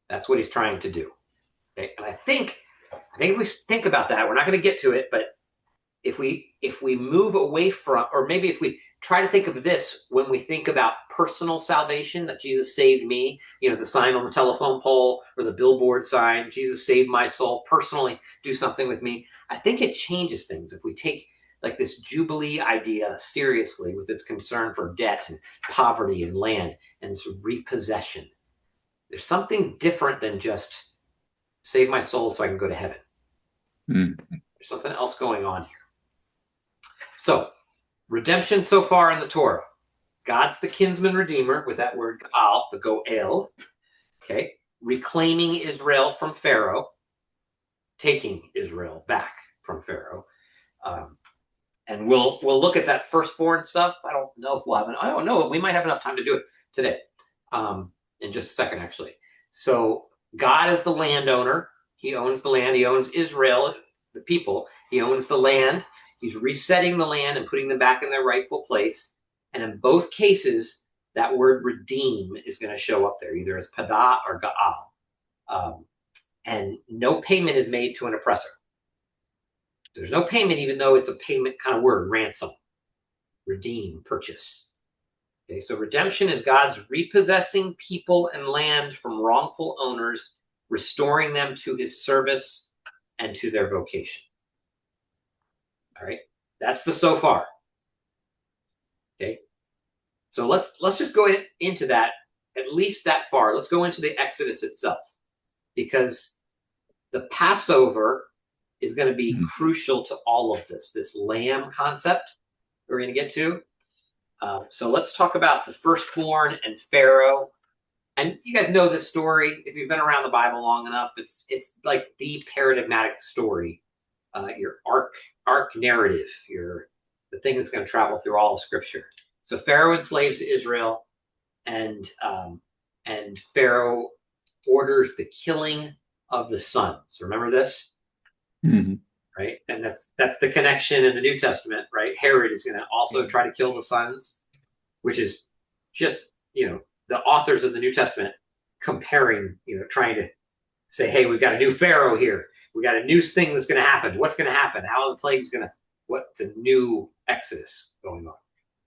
That's what he's trying to do. Okay? And I think if we think about that, we're not going to get to it, but if we move away from, or maybe if we try to think of this when we think about personal salvation, that Jesus saved me, the sign on the telephone pole or the billboard sign, Jesus saved my soul, personally do something with me. I think it changes things if we take like this Jubilee idea seriously with its concern for debt and poverty and land and this repossession. There's something different than just save my soul so I can go to heaven.
Mm.
There's something else going on here. So, redemption so far in the Torah. God's the kinsman redeemer with that word Gaal, the Goel. Okay, reclaiming Israel from Pharaoh, taking Israel back from Pharaoh. And we'll look at that firstborn stuff. I don't know if we'll have I don't know. We might have enough time to do it today. In just a second, actually. So God is the landowner. He owns the land. He owns Israel, the people. He owns the land. He's resetting the land and putting them back in their rightful place. And in both cases, that word redeem is going to show up there, either as pada or ga'al. And no payment is made to an oppressor. There's no payment, even though it's a payment kind of word, ransom, redeem, purchase. Okay, so redemption is God's repossessing people and land from wrongful owners, restoring them to his service and to their vocation. All right, that's the so far. Okay, so let's just go into that, at least that far. Let's go into the Exodus itself, because the Passover is going to be crucial to all of this lamb concept we're going to get to. So let's talk about the firstborn and Pharaoh. And you guys know this story. If you've been around the Bible long enough, it's like the paradigmatic story, your arc narrative, the thing that's going to travel through all of Scripture. So Pharaoh enslaves Israel, and Pharaoh orders the killing of the sons. Remember this?
Mm-hmm.
Right? And that's the connection in the New Testament, right? Herod is going to also try to kill the sons, which is just, the authors of the New Testament comparing, trying to say, hey, we've got a new Pharaoh here. We got a new thing that's going to happen. What's going to happen? How are the plagues going to, what's a new Exodus going on?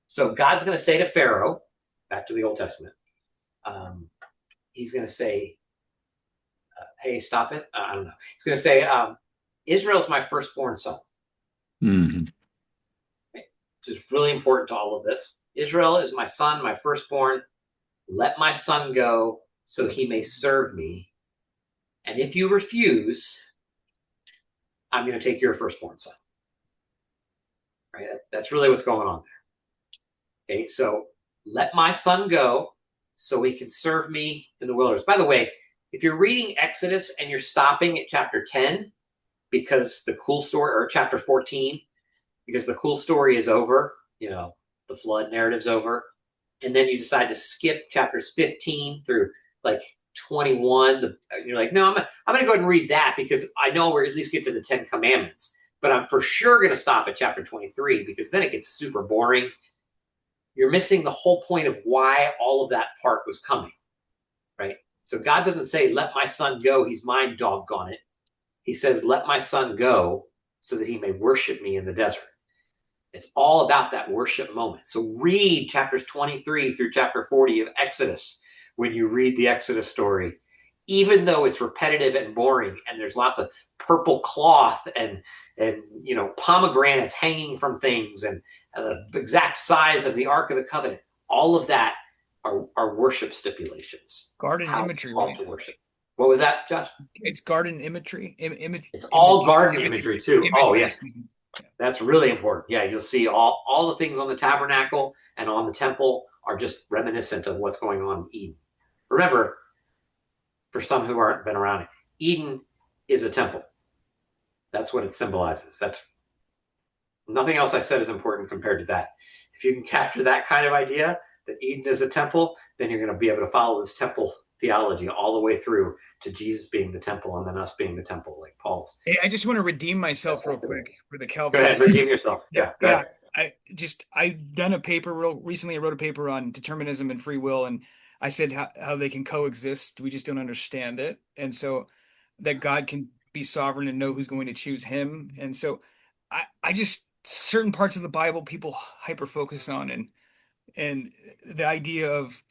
So God's going to say to Pharaoh, back to the Old Testament, he's going to say, hey, stop it. I don't know. He's going to say, Israel's my firstborn son.
Mm-hmm.
Okay. Which is really important to all of this. Israel is my son, my firstborn. Let my son go so he may serve me. And if you refuse, I'm going to take your firstborn son. Right? That's really what's going on there. Okay, so let my son go so he can serve me in the wilderness. By the way, if you're reading Exodus and you're stopping at chapter 10, because the cool story, or chapter 14, because the cool story is over, the flood narrative's over, and then you decide to skip chapters 15 through like 21, you're like, no, I'm going to go ahead and read that because I know we're at least get to the 10 Commandments, but I'm for sure going to stop at chapter 23 because then it gets super boring. You're missing the whole point of why all of that part was coming, right? So God doesn't say, let my son go, he's mine, doggone it. He says, let my son go so that he may worship me in the desert. It's all about that worship moment. So read chapters 23 through chapter 40 of Exodus when you read the Exodus story, even though it's repetitive and boring and there's lots of purple cloth and pomegranates hanging from things and the exact size of the Ark of the Covenant. All of that are worship stipulations.
Garden imagery,
right? To worship. What was that, Josh?
It's garden imagery.
It's all garden imagery too. Oh, yeah.
Yeah.
That's really important. Yeah, you'll see all the things on the tabernacle and on the temple are just reminiscent of what's going on in Eden. Remember, for some who aren't been around it, Eden is a temple. That's what it symbolizes. That's nothing else I said is important compared to that. If you can capture that kind of idea that Eden is a temple, then you're going to be able to follow this temple theology all the way through to Jesus being the temple and then us being the temple, like Paul's.
Hey, I just want to redeem myself real quick for the Calvinist.
Go ahead, redeem yourself. Yeah.
I've done a paper recently. I wrote a paper on determinism and free will, and I said how they can coexist. We just don't understand it, and so that God can be sovereign and know who's going to choose Him. And so, I just certain parts of the Bible people hyper focus on, and the idea of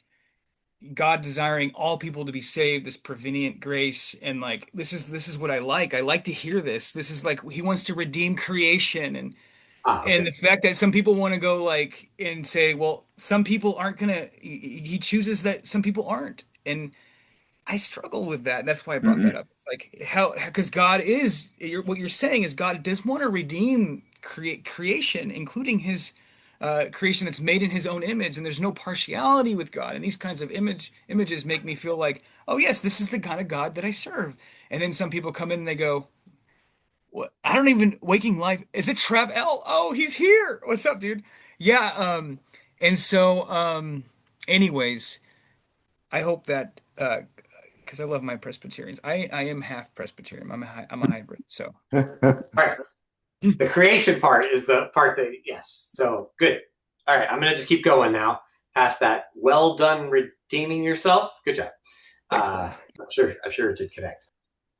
God desiring all people to be saved, this prevenient grace, and like this is what I like. I like to hear this. This is like He wants to redeem creation, and the fact that some people want to go like and say, well, some people aren't gonna. He chooses that some people aren't, and I struggle with that. That's why I brought that up. It's like because God is what you're saying is God does want to redeem creation, including His. Creation that's made in His own image, and there's no partiality with God. And these kinds of images make me feel like, oh yes, this is the kind of God that I serve. And then some people come in and they go, "What? I don't even waking life. Is it Trav L? Oh, he's here. What's up, dude? Yeah." And so, anyways, I hope that because I love my Presbyterians. I am half Presbyterian. I'm a hybrid. So.
All right. The creation part is the part that, yes. So good. All right. I'm going to just keep going now past that. Well done redeeming yourself. Good job. I'm sure it did connect.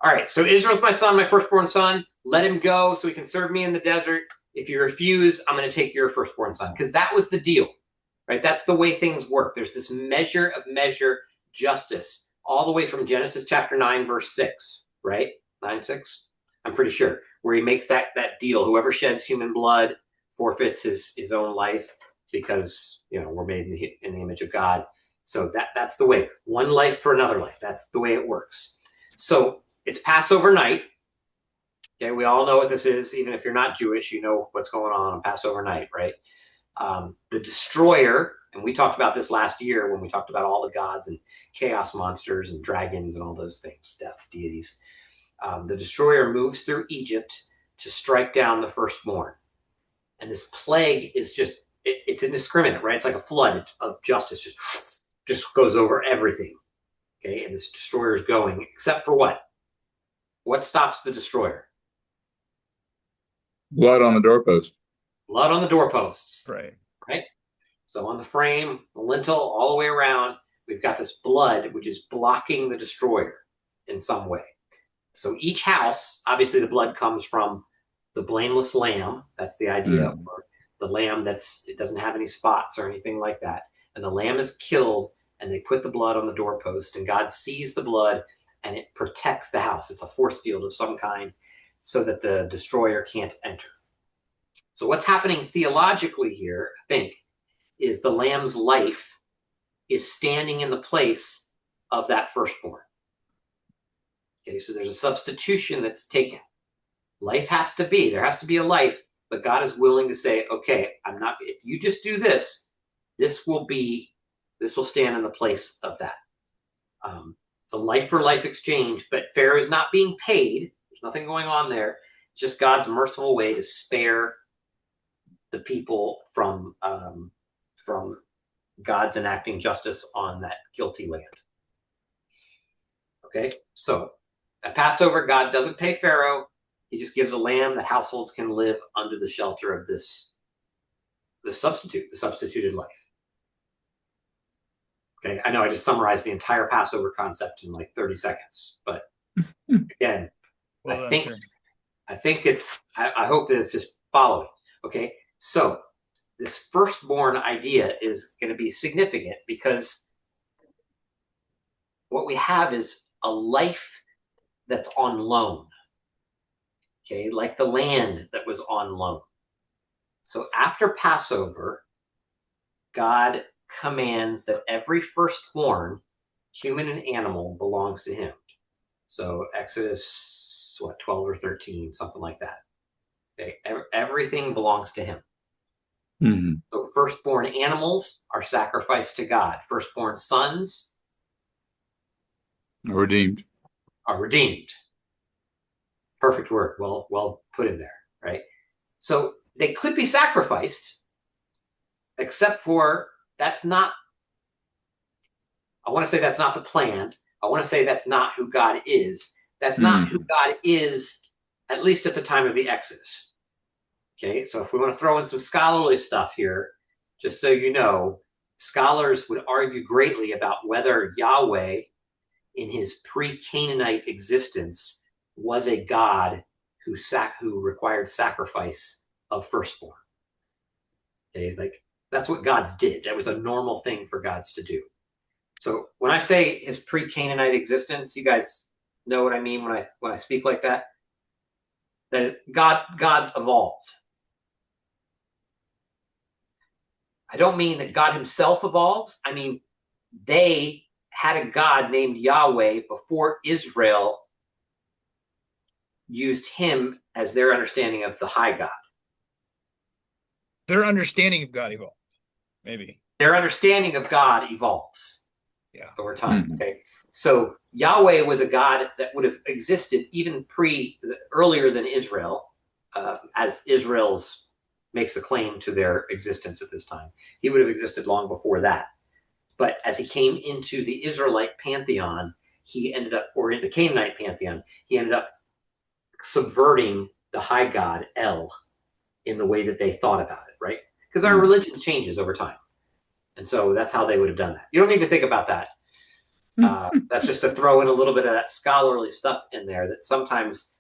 All right. So Israel's my son, my firstborn son. Let him go so he can serve me in the desert. If you refuse, I'm going to take your firstborn son, because that was the deal, right? That's the way things work. There's this measure of justice all the way from Genesis chapter 9, verse 6, right? 9:6. I'm pretty sure, where He makes that deal. Whoever sheds human blood forfeits his own life, because we're made in the image of God. So that's the way. One life for another life. That's the way it works. So it's Passover night. Okay, we all know what this is. Even if you're not Jewish, you know what's going on Passover night, right? The destroyer, and we talked about this last year when we talked about all the gods and chaos monsters and dragons and all those things, death, deities. The destroyer moves through Egypt to strike down the firstborn. And this plague is just, it's indiscriminate, right? It's like a flood of justice, just goes over everything. Okay, and this destroyer is going, except for what? What stops the destroyer?
Blood on the doorpost.
Blood on the doorposts.
Right.
Right? So on the frame, the lintel, all the way around, we've got this blood which is blocking the destroyer in some way. So each house, obviously the blood comes from the blameless lamb. That's the idea. Or the lamb it doesn't have any spots or anything like that. And the lamb is killed and they put the blood on the doorpost and God sees the blood and it protects the house. It's a force field of some kind so that the destroyer can't enter. So what's happening theologically here, I think, is the lamb's life is standing in the place of that firstborn. Okay, so there's a substitution that's taken. Life has to be, there has to be a life, but God is willing to say, okay, if you just do this, this will stand in the place of that. It's a life for life exchange, but Pharaoh is not being paid. There's nothing going on there. It's just God's merciful way to spare the people from God's enacting justice on that guilty land. Okay, so at Passover, God doesn't pay Pharaoh. He just gives a lamb that households can live under the shelter of the substituted life. Okay, I know I just summarized the entire Passover concept in like 30 seconds, but again,
Well,
I hope that it's just following. Okay, so this firstborn idea is going to be significant because what we have is a life that's on loan. Okay, like the land that was on loan. So after Passover, God commands that every firstborn, human and animal, belongs to him. So Exodus, 12 or 13, something like that. Okay, everything belongs to him.
Mm-hmm.
So firstborn animals are sacrificed to God. Firstborn sons
Redeemed.
are redeemed. Perfect word. Well put in there, right? So they could be sacrificed, except for I want to say that's not the plan. I want to say that's not who God is. That's not who God is, at least at the time of the Exodus. Okay, so if we want to throw in some scholarly stuff here, just so you know, scholars would argue greatly about whether Yahweh, in his pre-Canaanite existence, was a God who required sacrifice of firstborn. Okay, like that's what gods did. That was a normal thing for gods to do. So when I say his pre-Canaanite existence, you guys know what I mean when I speak like that. That is, God evolved. I don't mean that God himself evolves. I mean, they had a God named Yahweh before Israel used him as their understanding of the high God.
Their understanding of God evolved, maybe.
Their understanding of God evolves over time. Okay, so Yahweh was a God that would have existed even earlier than Israel, as Israel's makes a claim to their existence at this time. He would have existed long before that. But as he came into the Israelite pantheon, or in the Canaanite pantheon, he ended up subverting the high God, El, in the way that they thought about it, right? Because our religion changes over time. And so that's how they would have done that. You don't need to think about that. That's just to throw in a little bit of that scholarly stuff in there, that sometimes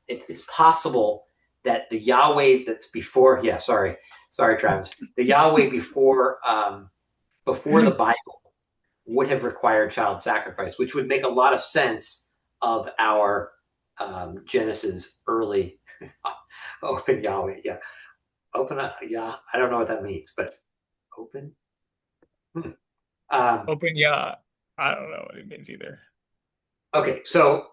it's possible that the Yahweh that's before, sorry, Travis, the Yahweh before the Bible would have required child sacrifice, which would make a lot of sense of our Genesis early open Yahweh. Yeah. Open up. Yeah. I don't know what that means, but open.
Open, yeah. I don't know what it means either.
Okay. So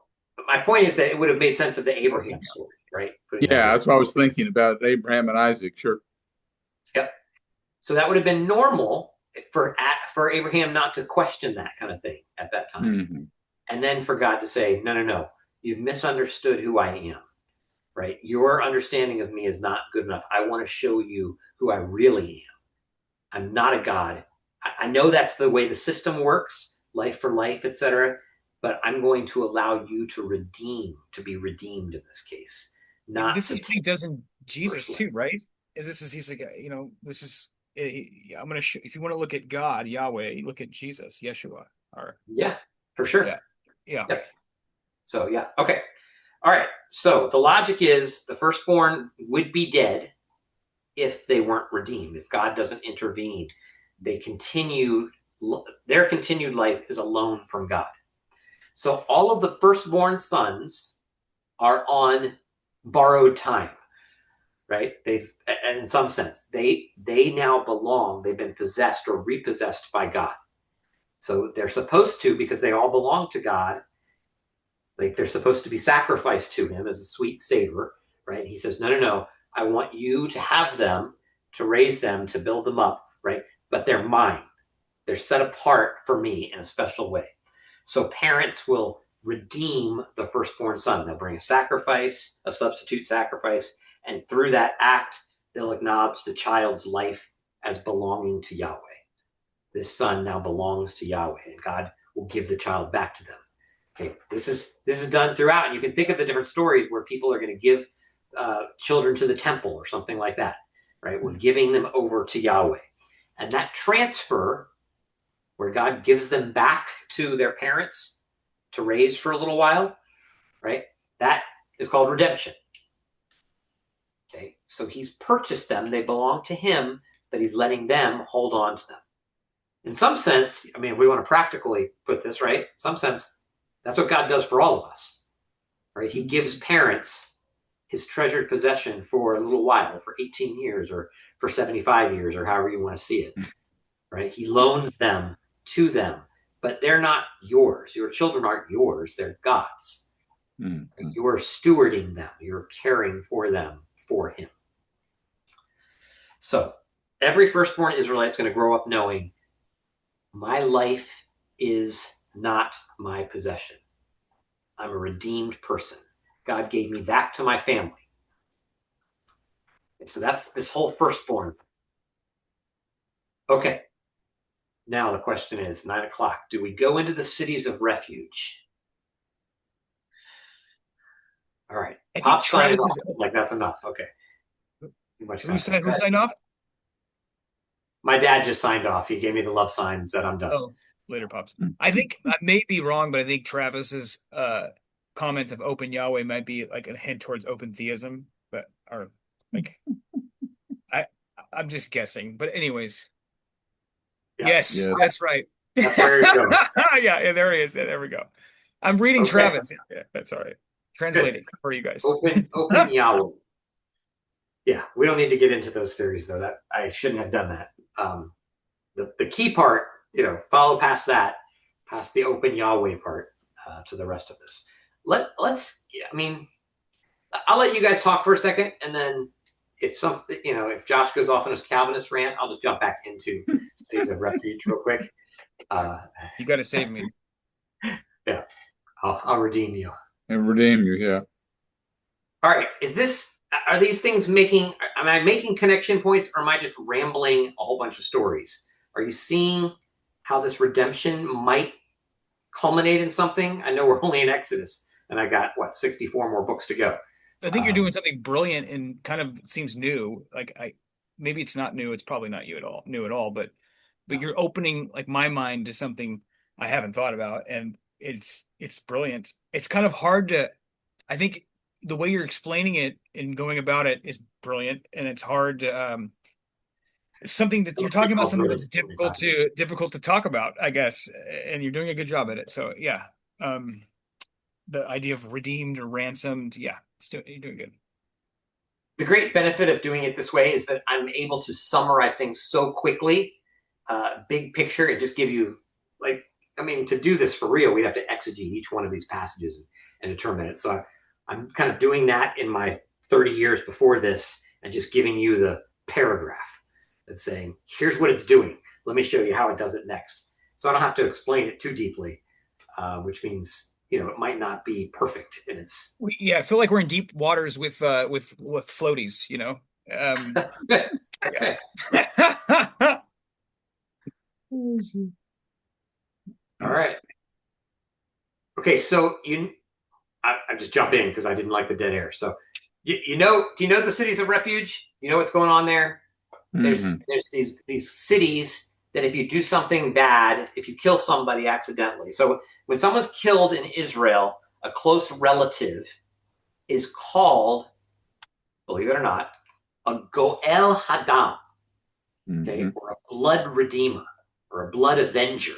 my point is that it would have made sense of the Abraham story, right?
Yeah, that's what I was thinking about, Abraham and Isaac. Sure.
Yep. So that would have been normal for Abraham not to question that kind of thing at that time. And then for God to say, no, no, no, you've misunderstood who I am, right? Your understanding of me is not good enough. I want to show you who I really am. I'm not a God. I know that's the way the system works, life for life, etc. But I'm going to allow you to be redeemed in this case. Not
this is what he does in Jesus
personally.
too, right? He's like, this is, I'm going to if you want to look at God, Yahweh, you look at Jesus, Yeshua.
Yeah, for sure.
Yeah.
Yep. So, yeah. Okay. All right. So the logic is the firstborn would be dead if they weren't redeemed. If God doesn't intervene, their continued life is alone from God. So all of the firstborn sons are on borrowed time, right? In some sense, they now belong. They've been possessed or repossessed by God. So they're supposed to, because they all belong to God, like they're supposed to be sacrificed to him as a sweet savor, right? He says, no, no, no. I want you to have them, to raise them, to build them up, right? But they're mine. They're set apart for me in a special way. So parents will redeem the firstborn son. They'll bring a sacrifice, a substitute sacrifice, and through that act, they'll acknowledge the child's life as belonging to Yahweh. This son now belongs to Yahweh, and God will give the child back to them. Okay, this is done throughout, and you can think of the different stories where people are going to give children to the temple or something like that, right? We're giving them over to Yahweh, and that transfer, where God gives them back to their parents to raise for a little while, right? That is called redemption. Okay, so he's purchased them; they belong to him, but he's letting them hold on to them. In some sense, I mean, if we want to practically put this, right? In some sense, that's what God does for all of us, right? He gives parents his treasured possession for a little while, for 18 years or for 75 years or however you want to see it, right? He loans them to them, but they're not yours. Your children aren't yours. They're God's. You're stewarding them. You're caring for them for him. So every firstborn Israelite is going to grow up knowing my life is not my possession. I'm a redeemed person. God gave me back to my family. Okay, so that's this whole firstborn. Okay. Now the question is 9:00. Do we go into the cities of refuge? All right. Pop signed off. Like that's enough. Okay.
Who signed off?
My dad just signed off. He gave me the love sign and said, I'm done.
Oh, later, Pops. I think I may be wrong, but I think Travis's comment of open Yahweh might be like a hint towards open theism, I'm just guessing. But anyways,
Yeah.
yes, that's right.
That's where you're going.
yeah, there he is. There we go. I'm reading Travis. Yeah, that's all right. Translating for you guys.
Open Yahweh. Yeah, we don't need to get into those theories, though. That I shouldn't have done that. The key part, follow past that, past the open Yahweh part, to the rest of this. I'll let you guys talk for a second, and then if Josh goes off on his Calvinist rant, I'll just jump back into cities of refuge real quick.
You got to save me.
Yeah, I'll redeem you.
And redeem you, yeah.
All right, are these things am I making connection points, or am I just rambling a whole bunch of stories? Are you seeing how this redemption might culminate in something? I know we're only in Exodus, and I got 64 more books to go.
I think you're doing something brilliant and kind of seems new. Maybe it's not new. It's probably not new at all. But you're opening like my mind to something I haven't thought about, and it's brilliant. It's kind of hard to. I think the way you're explaining it and going about it is brilliant, and it's hard to. It's something that you're talking about, something that's difficult to talk about, I guess, and you're doing a good job at it. So yeah, the idea of redeemed or ransomed, yeah, you're doing good.
The great benefit of doing it this way is that I'm able to summarize things so quickly. Big picture, it just gives you to do this for real, we'd have to exegete each one of these passages and determine it. So I'm kind of doing that in my 30 years before this and just giving you the paragraph. that's saying, here's what it's doing. Let me show you how it does it next. So I don't have to explain it too deeply, which means, it might not be perfect in its.
Yeah, I feel like we're in deep waters with floaties,
Okay.
Yeah.
All right. Okay, so I just jump in because I didn't like the dead air. So do you know the cities of refuge? You know what's going on there? There's these cities that if you do something bad, if you kill somebody accidentally. So when someone's killed in Israel, a close relative is called, believe it or not, a Goel Hadam, okay, or a blood redeemer or a blood avenger.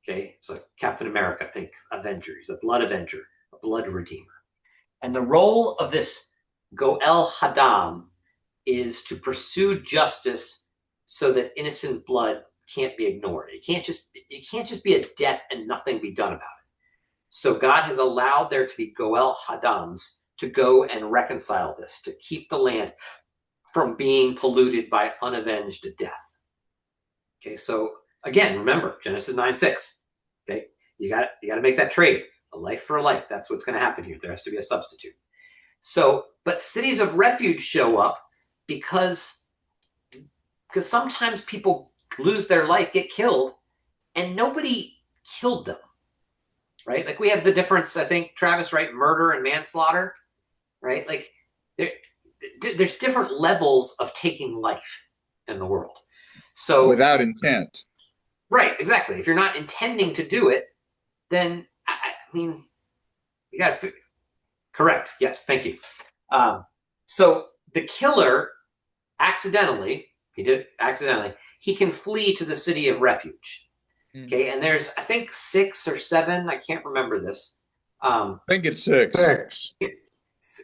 Okay, so Captain America, think Avenger. He's a blood avenger, a blood redeemer. And the role of this Goel Hadam is to pursue justice so that innocent blood can't be ignored. It can't just be a death and nothing be done about it. So God has allowed there to be Goel Hadams to go and reconcile this, to keep the land from being polluted by unavenged death. Okay, so again, remember Genesis 9:6. Okay, you got to make that trade, a life for a life. That's what's going to happen here. There has to be a substitute. So, but cities of refuge show up because sometimes people lose their life, get killed, and nobody killed them, right? Like we have the difference, I think, Travis, right? Murder and manslaughter, right? Like there's different levels of taking life in the world. So
without intent.
Right, exactly. If you're not intending to do it, then, I mean, you got to... Correct. Yes, thank you. So the killer accidentally, he can flee to the city of refuge. Okay, and there's, I think, 6 or 7, I can't remember this.
I think it's 6.
6.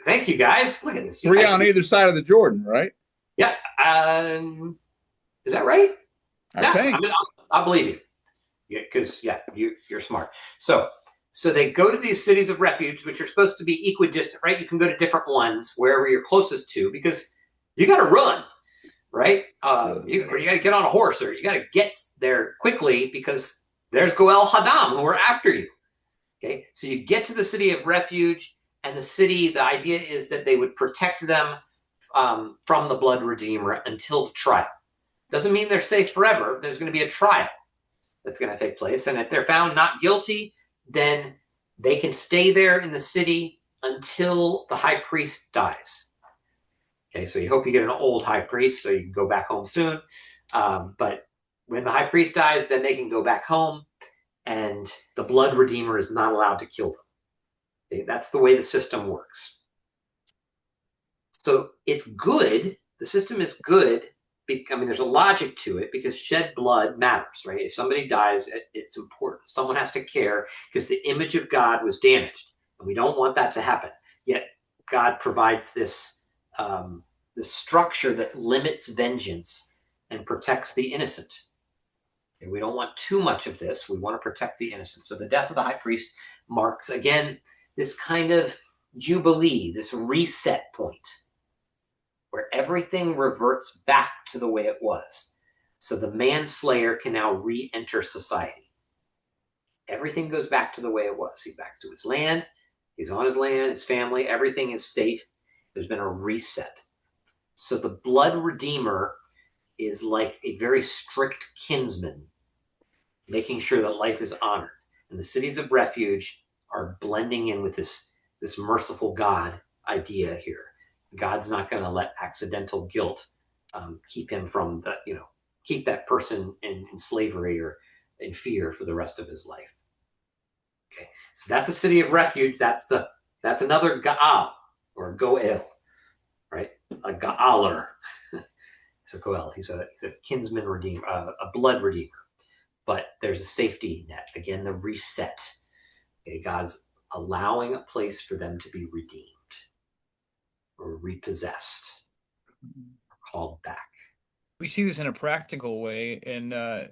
Thank you, guys. Look at this.
3 on either side of the Jordan, right?
Yeah. Is that right?
I think.
I'll believe you. Yeah, because you're smart. So they go to these cities of refuge, which are supposed to be equidistant, right? You can go to different ones wherever you're closest to, because you got to run, right? Or you got to get on a horse, or you got to get there quickly because there's Goel Hadam who are after you. Okay, so you get to the city of refuge, and the idea is that they would protect them from the blood redeemer until the trial. Doesn't mean they're safe forever. There's going to be a trial that's going to take place. And if they're found not guilty, then they can stay there in the city until the high priest dies. Okay, so you hope you get an old high priest so you can go back home soon. But when the high priest dies, then they can go back home, and the blood redeemer is not allowed to kill them. Okay, that's the way the system works. So it's good. The system is good. There's a logic to it because shed blood matters, right? If somebody dies, it's important. Someone has to care because the image of God was damaged, and we don't want that to happen. Yet God provides this structure that limits vengeance and protects the innocent. And we don't want too much of this. We want to protect the innocent. So the death of the high priest marks, again, this kind of jubilee, this reset point, where everything reverts back to the way it was. So the manslayer can now re-enter society. Everything goes back to the way it was. He's back to his land. He's on his land, his family. Everything is safe. There's been a reset. So the blood redeemer is like a very strict kinsman, making sure that life is honored. And the cities of refuge are blending in with this merciful God idea here. God's not going to let accidental guilt keep him from keep that person in slavery or in fear for the rest of his life. Okay, so that's a city of refuge. That's another Gaal or Goel, right? A Gaaler. It's a Goel. He's a kinsman redeemer, a blood redeemer. But there's a safety net. Again, the reset. Okay, God's allowing a place for them to be redeemed or repossessed, or called back.
We see this in a practical way in our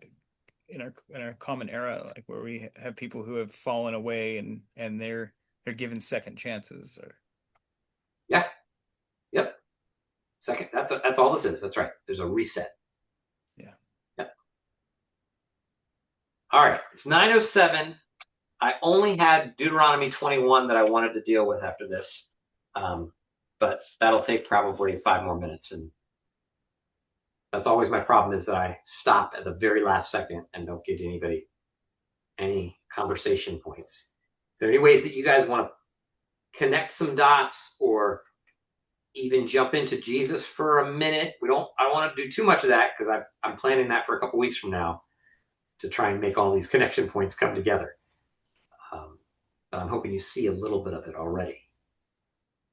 common era, like where we have people who have fallen away and they're given second chances.
Yeah. Yep. Second. That's all this is. That's right. There's a reset. All right, it's 9:07. I only had Deuteronomy 21 that I wanted to deal with after this, but that'll take probably 5 more minutes. And that's always my problem, is that I stop at the very last second and don't give anybody any conversation points. Is there any ways that you guys want to connect some dots, or even jump into Jesus for a minute? I don't want to do too much of that, because I'm planning that for a couple weeks from now, to try and make all these connection points come together. But I'm hoping you see a little bit of it already.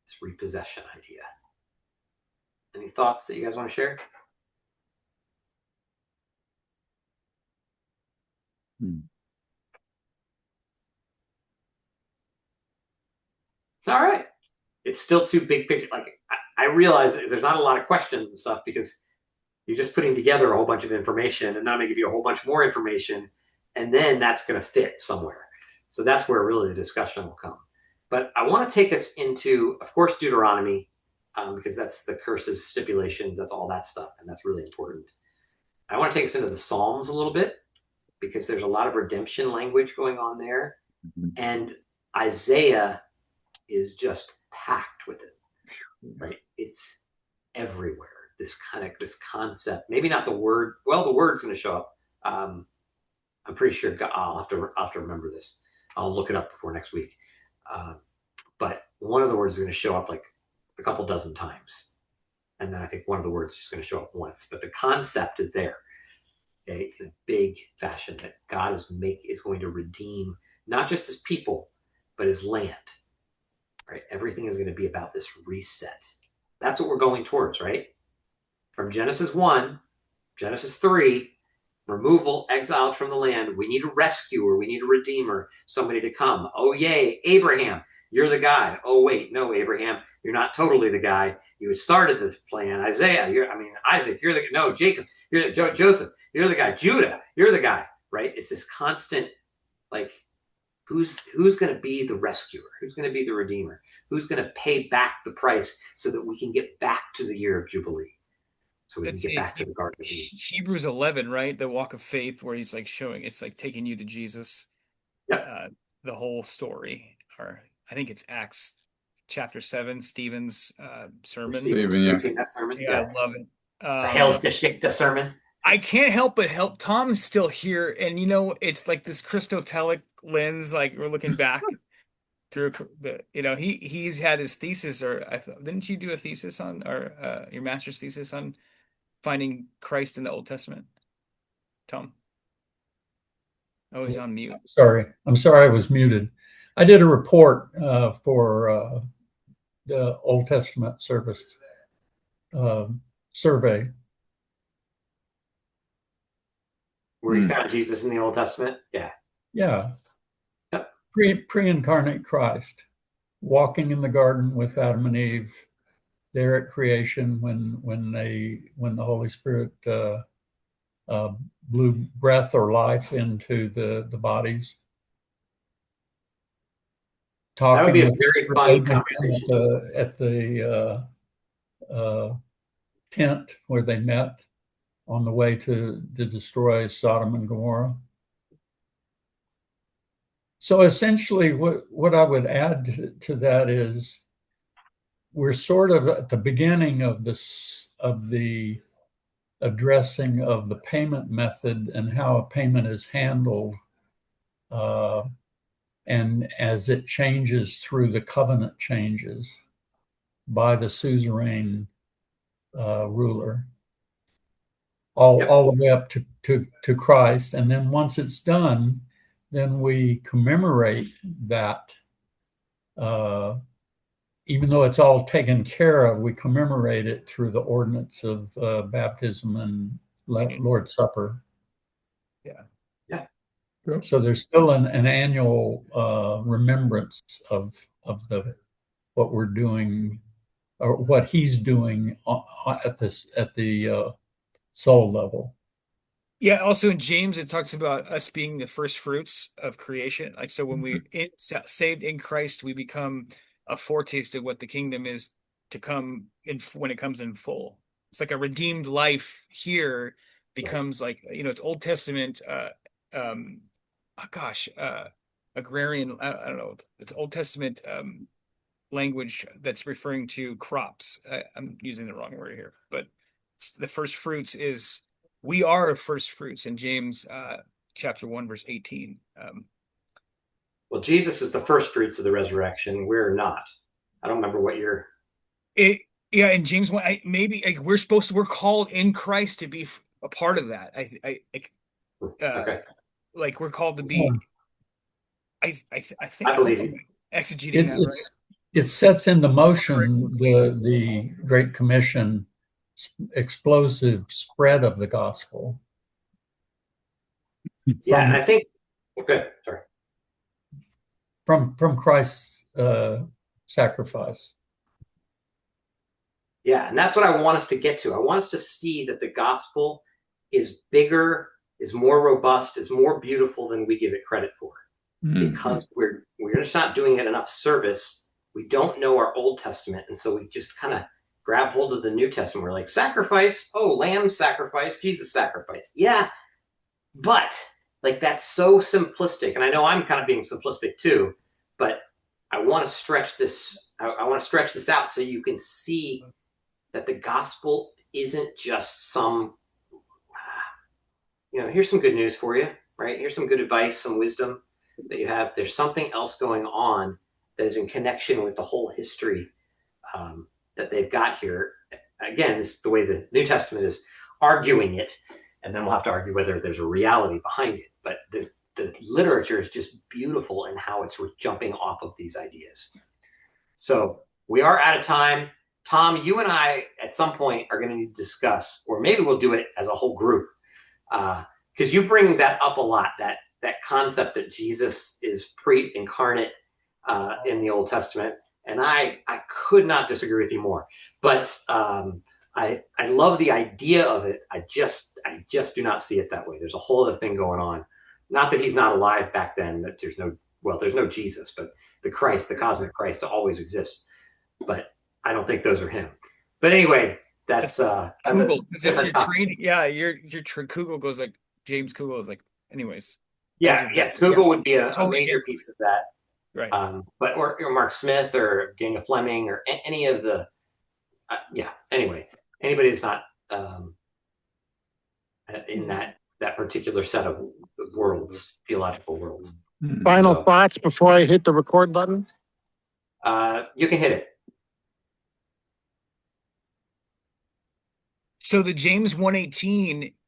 This repossession idea. Any thoughts that you guys want to share? All right. It's still too big picture. Like, I realize that there's not a lot of questions and stuff, because you're just putting together a whole bunch of information, and then I'm going to give you a whole bunch more information, and then that's going to fit somewhere. So that's where really the discussion will come. But I want to take us into, of course, Deuteronomy, because that's the curses, stipulations, that's all that stuff, and that's really important. I want to take us into the Psalms a little bit, because there's a lot of redemption language going on there. And Isaiah is just packed with it, right? It's everywhere. This concept, maybe not the word. Well, the word's going to show up. I'm pretty sure I'll have to remember this. I'll look it up before next week. But one of the words is going to show up like a couple dozen times. And then I think one of the words is just going to show up once. But the concept is there, okay, in a big fashion, that God is going to redeem not just his people, but his land. Right? Everything is going to be about this reset. That's what we're going towards, right? From Genesis 1, Genesis 3, removal, exiled from the land. We need a rescuer. We need a redeemer, somebody to come. Oh, yay, Abraham, you're the guy. Oh, wait, no, Abraham, you're not totally the guy. You had started this plan. Isaac, you're the no, Jacob, you're the Joseph, you're the guy. Judah, you're the guy, right? It's this constant, like, who's going to be the rescuer? Who's going to be the redeemer? Who's going to pay back the price so that we can get back to the year of Jubilee? So we can get back to the Garden of Eden.
Hebrews 11, right? The walk of faith, where he's like showing, it's like taking you to Jesus.
Yep.
The whole story, or I think it's Acts chapter 7, Stephen's sermon.
Stephen, yeah.
Seen that sermon?
Yeah, I love it.
The Heilsgeschichte sermon.
I can't help but help. Tom's still here, and it's like this Christotelic lens, like we're looking back through the, he's had his thesis, or didn't you do a thesis on, or your master's thesis on finding Christ in the Old Testament, Tom? Oh, he's on mute.
I'm sorry, I was muted. I did a report for the Old Testament service survey.
Where he found Jesus in the Old Testament? Yeah.
Yeah.
Yep.
Pre-incarnate Christ, walking in the garden with Adam and Eve, there at creation when the Holy Spirit blew breath or life into the bodies.
That would be a very fun conversation
at the tent where they met on the way to destroy Sodom and Gomorrah. So essentially, what I would add to that is, we're sort of at the beginning of the addressing of the payment method and how a payment is handled, and as it changes through the covenant changes by the suzerain ruler, all the way up to Christ. And then once it's done, then we commemorate that. Even though it's all taken care of, we commemorate it through the ordinance of baptism and Lord's Supper.
Yeah.
Yeah.
So there's still an annual remembrance of what we're doing, or what he's doing at the soul level.
Yeah. Also in James, it talks about us being the first fruits of creation. Like, so when we saved in Christ, we become a foretaste of what the kingdom is to come when it comes in full. It's like a redeemed life here becomes like, it's Old Testament agrarian. I don't know. It's Old Testament language that's referring to crops. I'm using the wrong word here, but the first fruits is we are first fruits in James chapter 1 verse 18.
Well, Jesus is the first fruits of the resurrection. We're not. I don't remember what you're.
Yeah, in James 1, maybe like we're called in Christ to be a part of that.
Okay.
Like we're called to be. I think
I believe you.
exegeting that right.
It sets into motion the Great Commission explosive spread of the gospel.
Yeah, and I think. Okay, sorry.
From Christ's sacrifice.
Yeah, and that's what I want us to get to. I want us to see that the gospel is bigger, is more robust, is more beautiful than we give it credit for. Because we're just not doing it enough service. We don't know our Old Testament, and so we just kind of grab hold of the New Testament. We're like, sacrifice, oh, lamb sacrifice, Jesus sacrifice. Yeah, but like that's so simplistic, and I know I'm kind of being simplistic too, but I want to stretch this. I want to stretch this out so you can see that the gospel isn't just some, here's some good news for you, right? Here's some good advice, some wisdom that you have. There's something else going on that is in connection with the whole history that they've got here. Again, this is the way the New Testament is arguing it, and then we'll have to argue whether there's a reality behind it. But the literature is just beautiful in how it's jumping off of these ideas. So we are out of time. Tom, you and I at some point are going to need to discuss, or maybe we'll do it as a whole group, because you bring that up a lot, that concept that Jesus is pre-incarnate in the Old Testament, and I could not disagree with you more. But I love the idea of it. I just do not see it that way. There's a whole other thing going on. Not that he's not alive back then. That there's no Jesus, but the Christ, the cosmic Christ, always exists. But I don't think those are him. But anyway, that's
Kugel. That's your training. Yeah, your Kugel goes like James Kugel is like. Anyways.
Yeah. Kugel would be a major piece of that.
Right.
But or Mark Smith or Daniel Fleming or any of the. Anyway, anybody that's not in that particular set of worlds, theological worlds.
Final thoughts before I hit the record button?
You can hit it.
So the James 1:18